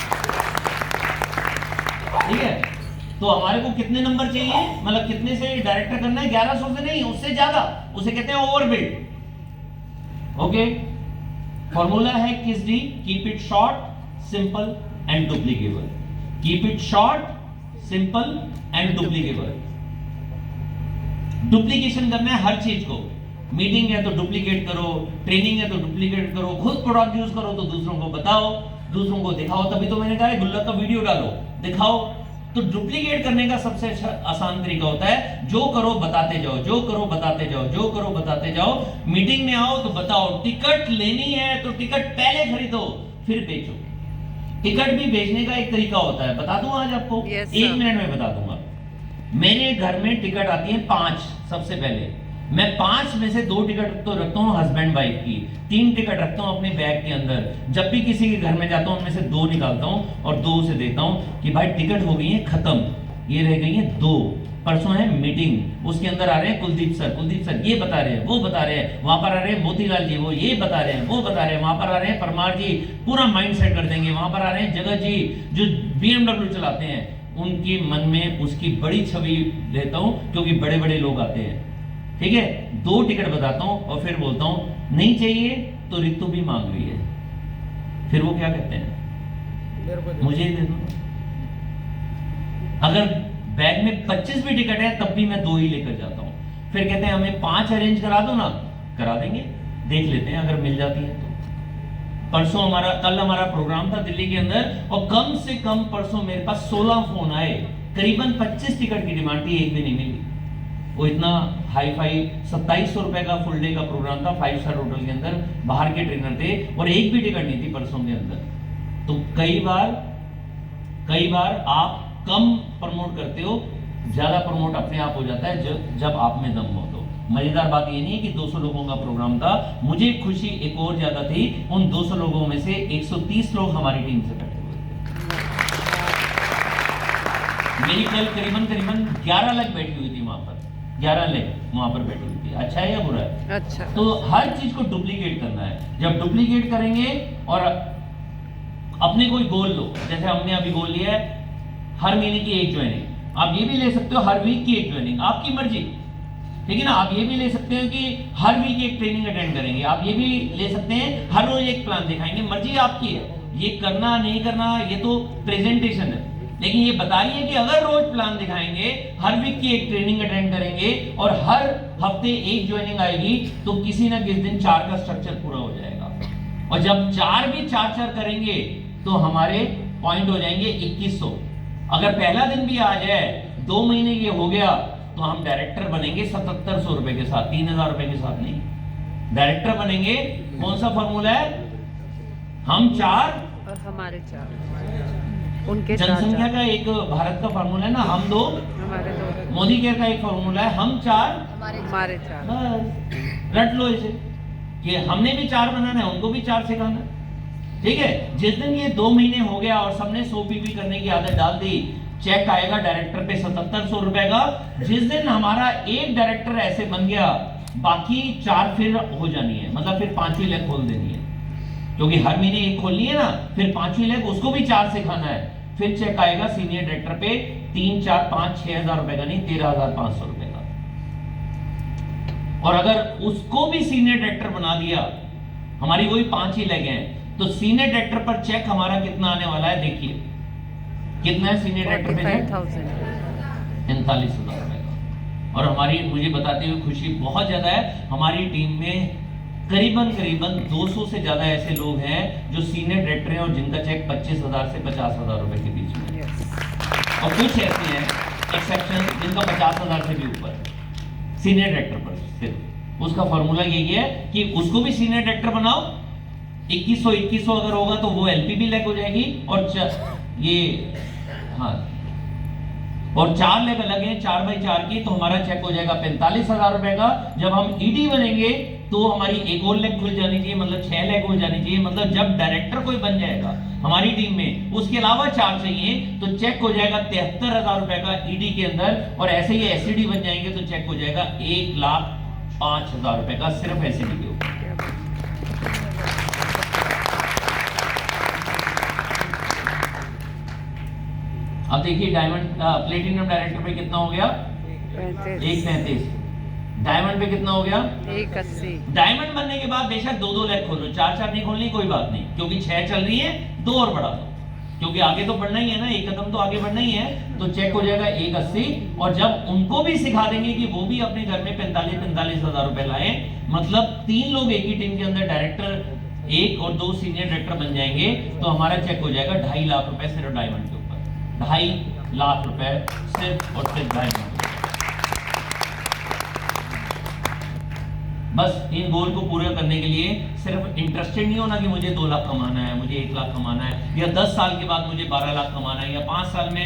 ठीक है, तो हमारे को कितने नंबर चाहिए, मतलब कितने से डायरेक्टर करना है? 1100 से नहीं, उससे ज्यादा, उसे कहते हैं ओवरबिल्ड। ओके, फॉर्मूला है किस D, keep it short, simple and duplicable. Keep it short, simple and duplicable. Duplication करना है हर चीज को। मीटिंग है तो डुप्लीकेट करो, ट्रेनिंग है तो डुप्लीकेट करो, खुद प्रोडक्ट यूज करो तो दूसरों को बताओ, दूसरों को दिखाओ। तभी तो मैंने कहा है गुल्लक का वीडियो डालो, दिखाओ। तो डुप्लीकेट करने का सबसे आसान तरीका होता है जो करो बताते जाओ, जो करो बताते जाओ, जो करो बताते जाओ। मीटिंग में आओ तो बताओ, टिकट लेनी है तो टिकट पहले खरीदो फिर बेचो। टिकट भी बेचने का एक तरीका होता है, बता दूं आज आपको? Yes, 1 मिनट में बता दूंगा। मेरे घर में टिकट आती है 5। सबसे पहले मैं 5 में से 2 टिकट तो रखता हूँ हस्बैंड वाइफ की, 3 टिकट रखता हूँ अपने बैग के अंदर। जब भी किसी के घर में जाता हूँ उनमें से 2 निकालता हूँ और 2 उसे देता हूँ कि भाई टिकट हो गई है खत्म, ये रह गई है 2। परसों है मीटिंग, उसके अंदर आ रहे हैं कुलदीप सर ये बता रहे हैं, वो बता रहे हैं, वहां पर आ रहे हैं मोतीलाल जी, वो ये बता रहे हैं, वो बता रहे हैं, वहां पर आ रहे हैं परमार जी, पूरा माइंड सेट कर देंगे। वहां पर आ रहे हैं जगत जी जो BMW चलाते हैं, उनके मन में उसकी बड़ी छवि लेता हूं क्योंकि बड़े बड़े लोग आते हैं। ठीक है, 2 टिकट बताता हूं और फिर बोलता हूं नहीं चाहिए तो रितु भी मांग रही है। फिर वो क्या कहते हैं, मुझे दे दो। अगर बैग में 25 भी टिकट है तब भी मैं 2 ही लेकर जाता हूं। फिर कहते हैं हमें 5 अरेंज करा दो ना, करा देंगे, देख लेते हैं अगर मिल जाती है तो। कल हमारा प्रोग्राम था दिल्ली के अंदर और कम से कम परसों मेरे पास 16 फोन आए, करीबन 25 टिकट की डिमांड थी, एक भी नहीं मिली। वो इतना हाई फाई 2700 रुपए का फुल डे का प्रोग्राम था 5 स्टार होटल के अंदर, बाहर के ट्रेनर थे और एक भी टिकट नहीं थी परसों के अंदर। तो कई बार आप कम प्रमोट करते हो, ज्यादा प्रमोट अपने आप हो जाता है जब आप में दम हो। तो मजेदार बात ये नहीं है कि 200 लोगों का प्रोग्राम था, मुझे खुशी एक और ज्यादा थी, उन 200 लोगों में से 130 लोग हमारी टीम से बैठे हुए थे। मेरी कल करीबन 11 लाख बैठी हुई थी वहां पर, 11 लाख वहां पर बैठी हुई थी। अच्छा है या बुरा है? अच्छा। तो हर चीज को डुप्लीकेट करना है। जब डुप्लीकेट करेंगे और अपने कोई गोल लो, जैसे हमने अभी गोल लिया है हर महीने की 1 ज्वाइनिंग, आप ये भी ले सकते हो हर वीक की 1 ज्वाइनिंग, आपकी मर्जी, ठीक है ना। आप ये भी ले सकते हो कि हर वीक एक ट्रेनिंग अटेंड करेंगे, आप ये भी ले सकते हैं हर रोज एक प्लान दिखाएंगे, मर्जी आपकी है। ये करना नहीं करना ये तो प्रेजेंटेशन है, लेकिन ये बता रही है कि अगर रोज प्लान दिखाएंगे, हर वीक की एक ट्रेनिंग अटेंड करेंगे और हर हफ्ते 1 ज्वाइनिंग आएगी, तो किसी ना किसी दिन 4 का स्ट्रक्चर पूरा हो जाएगा। और जब 4 भी 4 करेंगे तो हमारे पॉइंट हो जाएंगे 2100। अगर पहला दिन भी आ जाए, 2 महीने ये हो गया, तो हम डायरेक्टर बनेंगे 7700 रुपए के साथ, 3000 रुपए के साथ नहीं। डायरेक्टर बनेंगे, कौन सा फॉर्मूला है, हम 4 और हमारे 4, उनके जनसंख्या का एक भारत का फॉर्मूला है ना, हम 2 हमारे 2, मोदी केयर का एक फॉर्मूला है, हम 4 हमारे 4। बस रट लो इसे कि हमने भी 4 बनाना है, उनको भी 4 सिखाना है। ठीक है, जिस दिन ये 2 महीने हो गया और सबने 100 पीपी करने की आदत डाल दी, चेक आएगा डायरेक्टर पे 7700 रुपए का। जिस दिन हमारा एक डायरेक्टर ऐसे बन गया, बाकी 4 फिर हो जानी है, मतलब फिर 5वीं लेग खोल देनी है, क्योंकि हर महीने एक खोलनी है ना, फिर 5वीं लेग उसको भी 4 से खाना है। फिर चेक आएगा सीनियर डायरेक्टर पे 3, 4, 5, 6,000 रुपए का नहीं, 13,500 रुपए का। और अगर उसको भी सीनियर डायरेक्टर बना दिया, हमारी वही 5 ही लेग हैं, तो सीनियर डायरेक्टर पर चेक हमारा कितना आने वाला है, देखिए कितना है सीनियर डायरेक्टर पे, 45,000 रुपए का। और हमारी, मुझे बताते हुए खुशी बहुत ज्यादा है, हमारी टीम में करीबन 200 से ज्यादा ऐसे लोग हैं जो सीनियर डायरेक्टर हैं और जिनका चेक 25,000 से 50,000 रुपए के बीच में है। और कुछ ऐसे हैं एक्सेप्शन जिनका 50,000 से भी ऊपर है सीनियर डायरेक्टर पर सिर्फ। उसका फॉर्मूला यही है कि उसको भी सीनियर डायरेक्टर बनाओ, 2100 अगर होगा तो वो एलपीबी लेग हो जाएगी, और ये हाँ, और 4 लेग अलग है 4x4 की, तो हमारा चेक हो जाएगा 45,000 रुपए का। जब हम ईडी बनेंगे तो हमारी एक और लेग खुल जानी चाहिए, मतलब 6 लेग हो जानी चाहिए। मतलब जब डायरेक्टर कोई बन जाएगा हमारी टीम में, उसके अलावा 4 चाहिए, तो चेक हो जाएगा 73,000 रुपए का ईडी के अंदर। और ऐसे ही एसईडी बन जाएंगे तो चेक हो जाएगा 1,05,000 रुपए का, सिर्फ एसईडी के ऊपर। अब देखिए डायमंड प्लेटिनम डायरेक्टर पे कितना हो गया, 1,35। डायमंड पे कितना हो गया, 1,80। डायमंड बनने के बाद बेशक 2-2 लेग खोलो, 4-4 नहीं खोलनी, कोई बात नहीं, क्योंकि 6 चल रही है, 2 और बढ़ा दो, क्योंकि आगे तो बढ़ना ही है ना, एक कदम तो आगे बढ़ना ही है। तो चेक हो जाएगा 1,80। और जब उनको भी सिखा देंगे कि वो भी अपने घर में 45,000 रुपए लाए, मतलब 3 लोग एक ही टीम के अंदर डायरेक्टर, 1 और 2 सीनियर डायरेक्टर बन जाएंगे, तो हमारा चेक हो जाएगा 2.5 लाख रुपए सिर्फ डायमंड के ऊपर। 2.5 लाख रुपए सिर्फ और सिर्फ डायमंड। बस इन गोल को पूरा करने के लिए सिर्फ इंटरेस्टेड नहीं होना कि मुझे 2 लाख कमाना है, मुझे 1 लाख कमाना है, या 10 साल के बाद मुझे 12 लाख कमाना है, या 5 साल में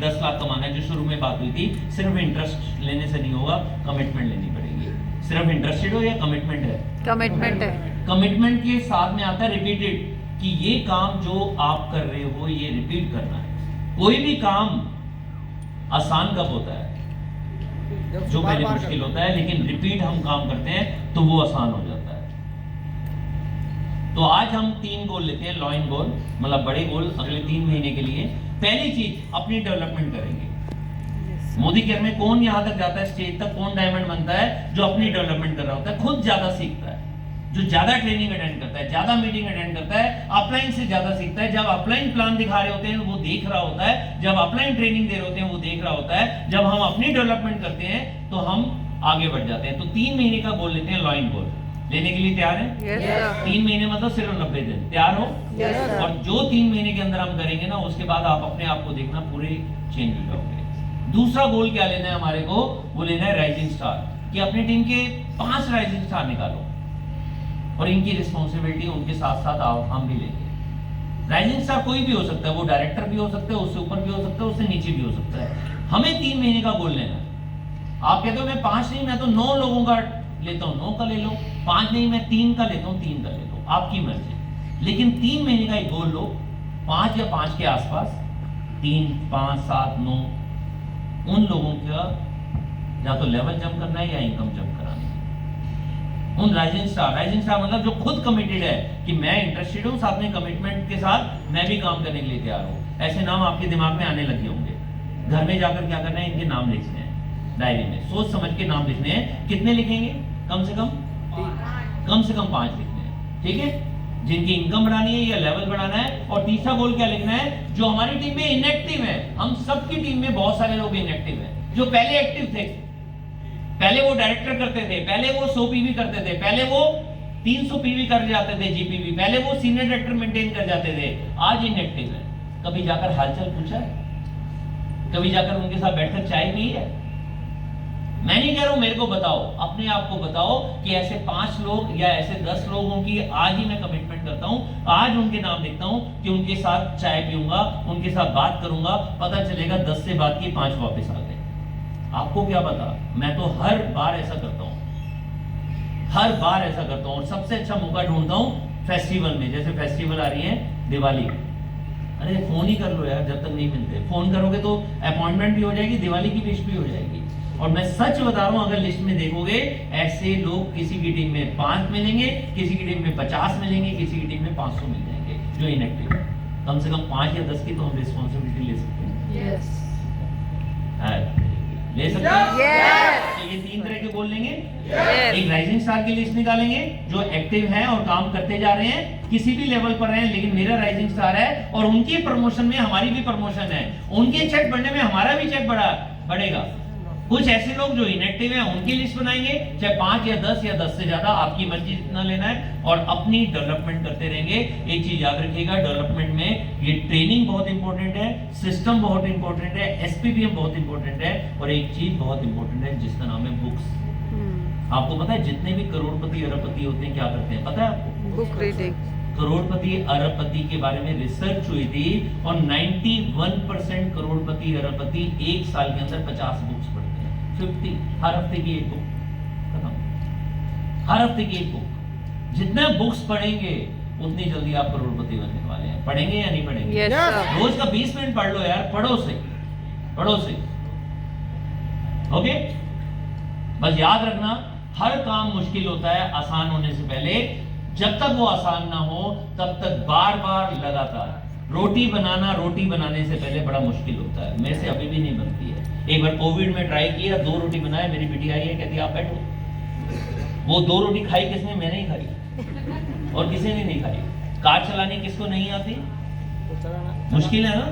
10 लाख कमाना है, जो शुरू में बात हुई थी। सिर्फ इंटरेस्ट लेने से नहीं होगा, कमिटमेंट लेनी पड़ेगी। सिर्फ इंटरेस्टेड हो या कमिटमेंट है, कमिटमेंट है। कमिटमेंट के साथ में आता है रिपीटेड, कि ये काम जो आप कर रहे हो ये रिपीट करना है। कोई भी काम आसान कब होता है, जो पहले मुश्किल होता है, लेकिन रिपीट हम काम करते हैं तो वो आसान हो जाता है। तो आज हम 3 गोल लेते हैं, लॉइन गोल, मतलब बड़े गोल अगले 3 महीने के लिए। पहली चीज, अपनी डेवलपमेंट करेंगे। मोदी केयर में कौन यहां तक जाता है स्टेज तक, कौन डायमंड बनता है, जो अपनी डेवलपमेंट कर रहा होता है, खुद ज्यादा सीखता है, जो ज्यादा ट्रेनिंग अटेंड करता है, ज्यादा मीटिंग अटेंड करता है, अपलाइन से ज्यादा सीखता है। जब अपलाइन प्लान दिखा रहे होते हैं वो देख रहा होता है, जब अपलाइन ट्रेनिंग दे रहे होते हैं वो देख रहा होता है, जब हम अपनी डेवलपमेंट करते हैं तो हम आगे बढ़ जाते हैं। तो 3 महीने का गोल लेते हैं, लॉइन गोल लेने के लिए तैयार है? Yes, 3 महीने मतलब सिर्फ 90 दिन, तैयार हो? Yes, sir. और जो 3 महीने के अंदर हम करेंगे ना, उसके बाद आप अपने आप को देखना पूरे चेंज हो जाओगे। दूसरा गोल क्या लेना है हमारे को, वो लेना है राइजिंग स्टार, कि अपनी टीम के 5 राइजिंग स्टार निकालो, और इनकी रिस्पॉन्सिबिलिटी उनके साथ साथ हम भी लेंगे। राइजिंग स्टार कोई भी हो सकता है, वो डायरेक्टर भी हो सकता है, उससे ऊपर भी हो सकता है, उससे नीचे भी हो सकता है। हमें 3 महीने का गोल लेना है। आप कहते हो मैं 5 नहीं, मैं तो 9 लोगों का लेता हूं, 9 का ले लो। 5 नहीं, मैं 3 का लेता हूं, 3 का ले लो, आपकी मर्जी। लेकिन 3 महीने का एक गोल लो, 5 या 5 के आसपास, 3, 5, 7, 9, उन लोगों का या तो लेवल जंप करना है या इनकम जंप करानी है। उन राइजिंग स्टार मतलब जो खुद कमिटेड है कि मैं इंटरेस्टेड हूं, साथ में कमिटमेंट के साथ मैं भी काम करने के लिए तैयार हूं। ऐसे नाम आपके दिमाग में आने लगे होंगे। घर में जाकर क्या करना है, इनके नाम लिखने हैं डायरी में, सोच समझ के नाम लिखने हैं। कितने लिखेंगे? कम से कम 5 लिखने हैं, ठीक है? जिनकी इनकम बढ़ानी है या लेवल बढ़ाना है। और तीसरा गोल क्या लिखना है, जो हमारी टीम में इनएक्टिव है। हम सबकी टीम में बहुत सारे लोग इनएक्टिव हैं, जो पहले एक्टिव थे, पहले वो डायरेक्टर करते थे, पहले वो 100 पीवी करते थे, पहले वो 300 पीवी कर जाते थे जीपीवी, पहले वो सीनियर डायरेक्टर मेंटेन कर जाते थे, आज इनएक्टिव है। कभी जाकर हालचाल पूछा है? कभी जाकर उनके साथ बैठकर चाय पी है? मैं नहीं कह रहा हूं मेरे को बताओ, अपने आप को बताओ कि ऐसे 5 लोग या ऐसे 10 लोगों की आज ही मैं कमिटमेंट करता हूं, आज उनके नाम लिखता हूं कि उनके साथ चाय पीऊंगा, उनके साथ बात करूंगा, पता चलेगा 10 से बात की 5 वापस आ गए। आपको क्या पता? मैं तो हर बार ऐसा करता हूं, हर बार ऐसा करता हूं। और सबसे अच्छा मौका ढूंढता हूं फेस्टिवल में, जैसे फेस्टिवल आ रही है, दिवाली, अरे फोन ही कर लो यार, जब तक नहीं मिलते। फोन करोगे तो अपॉइंटमेंट भी हो जाएगी, दिवाली की लिस्ट भी हो जाएगी। और मैं सच बता रहा हूं, अगर लिस्ट में देखोगे ऐसे लोग किसी की टीम में 5 मिलेंगे, किसी की टीम में 50 मिलेंगे, किसी की टीम में 500 मिल जाएंगे जो इनएक्टिव है। कम से कम 5 या 10 की तो हम रिस्पॉन्सिबिलिटी ले सकते हैं। यस ले सकते हैं। यस तो ये 3 तरह के बोल लेंगे। यस एक राइजिंग स्टार की लिस्ट निकालेंगे जो एक्टिव हैं और काम करते जा रहे हैं, किसी भी लेवल पर हैं, लेकिन मेरा राइजिंग स्टार है और उनकी प्रमोशन में हमारी भी प्रमोशन है, उनके चेक बढ़ने में हमारा भी चेक बढ़ेगा। कुछ ऐसे लोग जो इनएक्टिव हैं उनकी लिस्ट बनाएंगे, चाहे 5 या 10 या 10 से ज्यादा, आपकी मर्जी जितना लेना है, और अपनी डेवलपमेंट करते रहेंगे। एक चीज याद रखिएगा, डेवलपमेंट में ये ट्रेनिंग बहुत इंपॉर्टेंट है, सिस्टम बहुत इंपॉर्टेंट है, एसपीपीएम बहुत इंपॉर्टेंट है, और एक चीज बहुत इंपॉर्टेंट है जिसका नाम है बुक्स। आपको पता है जितने भी करोड़पति अरबपति होते हैं क्या करते हैं, पता है आपको? Book reading. करोड़पति अरबपति के बारे में रिसर्च हुई थी और 91% करोड़पति अरबपति एक साल के अंदर 50 बुक्स पढ़ते हैं। 50 हर हफ्ते की एक बुक खत्म, हर हफ्ते की एक बुक। जितने बुक्स पढ़ेंगे उतनी जल्दी आप करोड़पति बनने वाले हैं। पढ़ेंगे या नहीं पढ़ेंगे? Yes sir. रोज का 20 मिनट पढ़ लो यार, पढ़ो से, पढ़ो से। ओके, बस याद रखना, हर काम मुश्किल होता है आसान होने से पहले। जब तक वो आसान ना हो तब तक बार बार लगातार। रोटी बनाने से पहले बड़ा मुश्किल होता है, मेरे से अभी भी नहीं बनती है। एक बार कोविड में ट्राई किया, 2 रोटी बनाए, मेरी बेटी आई है, कहती आप बैठो। वो 2 रोटी खाई किसने? मैंने ही खाई, और किसी ने नहीं खाई। कार चलानी किसको नहीं आती? मुश्किल है ना,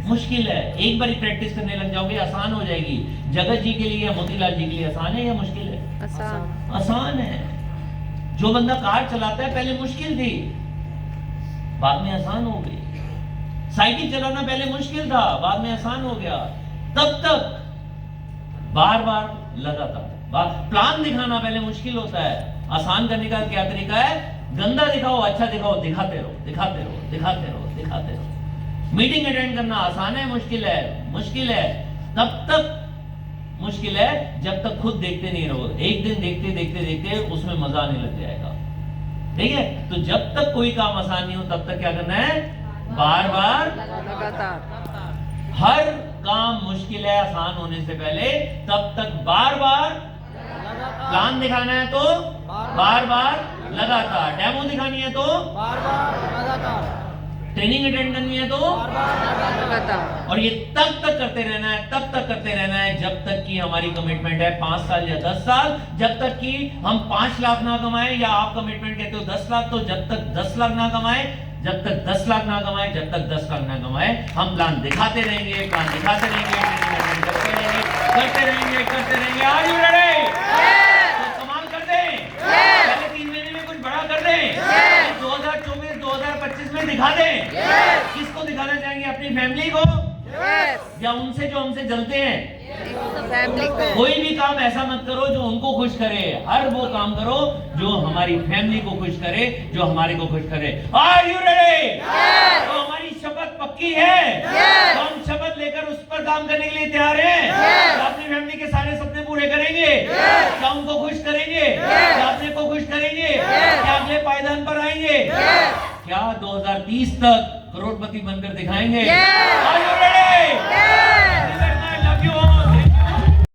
मुश्किल है। एक बार प्रैक्टिस करने लग जाओगे आसान हो जाएगी। जगत जी के लिए या मोतीलाल जी के लिए आसान है या मुश्किल है? आसान। आसान है। जो बंदा कार चलाता है पहले मुश्किल थी, बाद में आसान हो गई। साइकिल चलाना पहले मुश्किल था, बाद में आसान हो गया। तब तक बार बार लगातार। प्लान दिखाना पहले मुश्किल होता है, आसान करने का क्या तरीका है? गंदा दिखाओ, अच्छा दिखाओ, दिखाते रहो, दिखाते रहो, दिखाते रहो, दिखाते रहो। मीटिंग अटेंड करना आसान है, मुश्किल है? मुश्किल है। तब तक मुश्किल है जब तक खुद देखते नहीं रहो। एक दिन देखते देखते देखते उसमें मजा आने लग जाएगा। ठीक है, तो जब तक कोई काम आसान नहीं हो तब तक क्या करना है? बार बार लगातार। हर काम मुश्किल है आसान होने से पहले, तब तक बार बार प्लान दिखाना है तो बार बार लगातार, डेमो दिखानी है तो बार बार लगातार, ट्रेनिंग अटेंड करनी है तो लगातार। और ये तब तक करते रहना है, तब तक करते रहना है जब तक कि हमारी कमिटमेंट है 5 साल या 10 साल। जब तक कि हम 5 लाख ना कमाए, या आप कमिटमेंट कहते हो 10 लाख, तो जब तक 10 लाख ना कमाए, जब तक 10 लाख ना कमाए, जब तक 10 लाख ना कमाए, हम प्लान दिखाते रहेंगे, प्लान दिखाते रहेंगे, करते रहेंगे, करते रहेंगे, करते रहेंगे। Are you ready? तो कमाल कर दें, पहले 3 महीने में कुछ बड़ा कर दें, 2024 2025 में दिखा दें। किसको दिखाना चाहेंगे? अपनी फैमिली को या उनसे जो हमसे जलते हैं? फैमिली को। कोई भी काम ऐसा मत करो जो उनको खुश करे, हर वो काम करो जो हमारी फैमिली को खुश करे, जो हमारे को खुश करे। Are you ready? तो हमारी शपथ पक्की है, तो हम शपथ लेकर उस पर काम करने के लिए तैयार हैं। तो अपनी फैमिली के सारे सपने पूरे करेंगे, क्या उनको खुश करेंगे, क्या अपने को खुश करेंगे, क्या अगले पायदान पर आएंगे, क्या 2030 तक करोड़पति बनकर दिखाएंगे? Are you ready?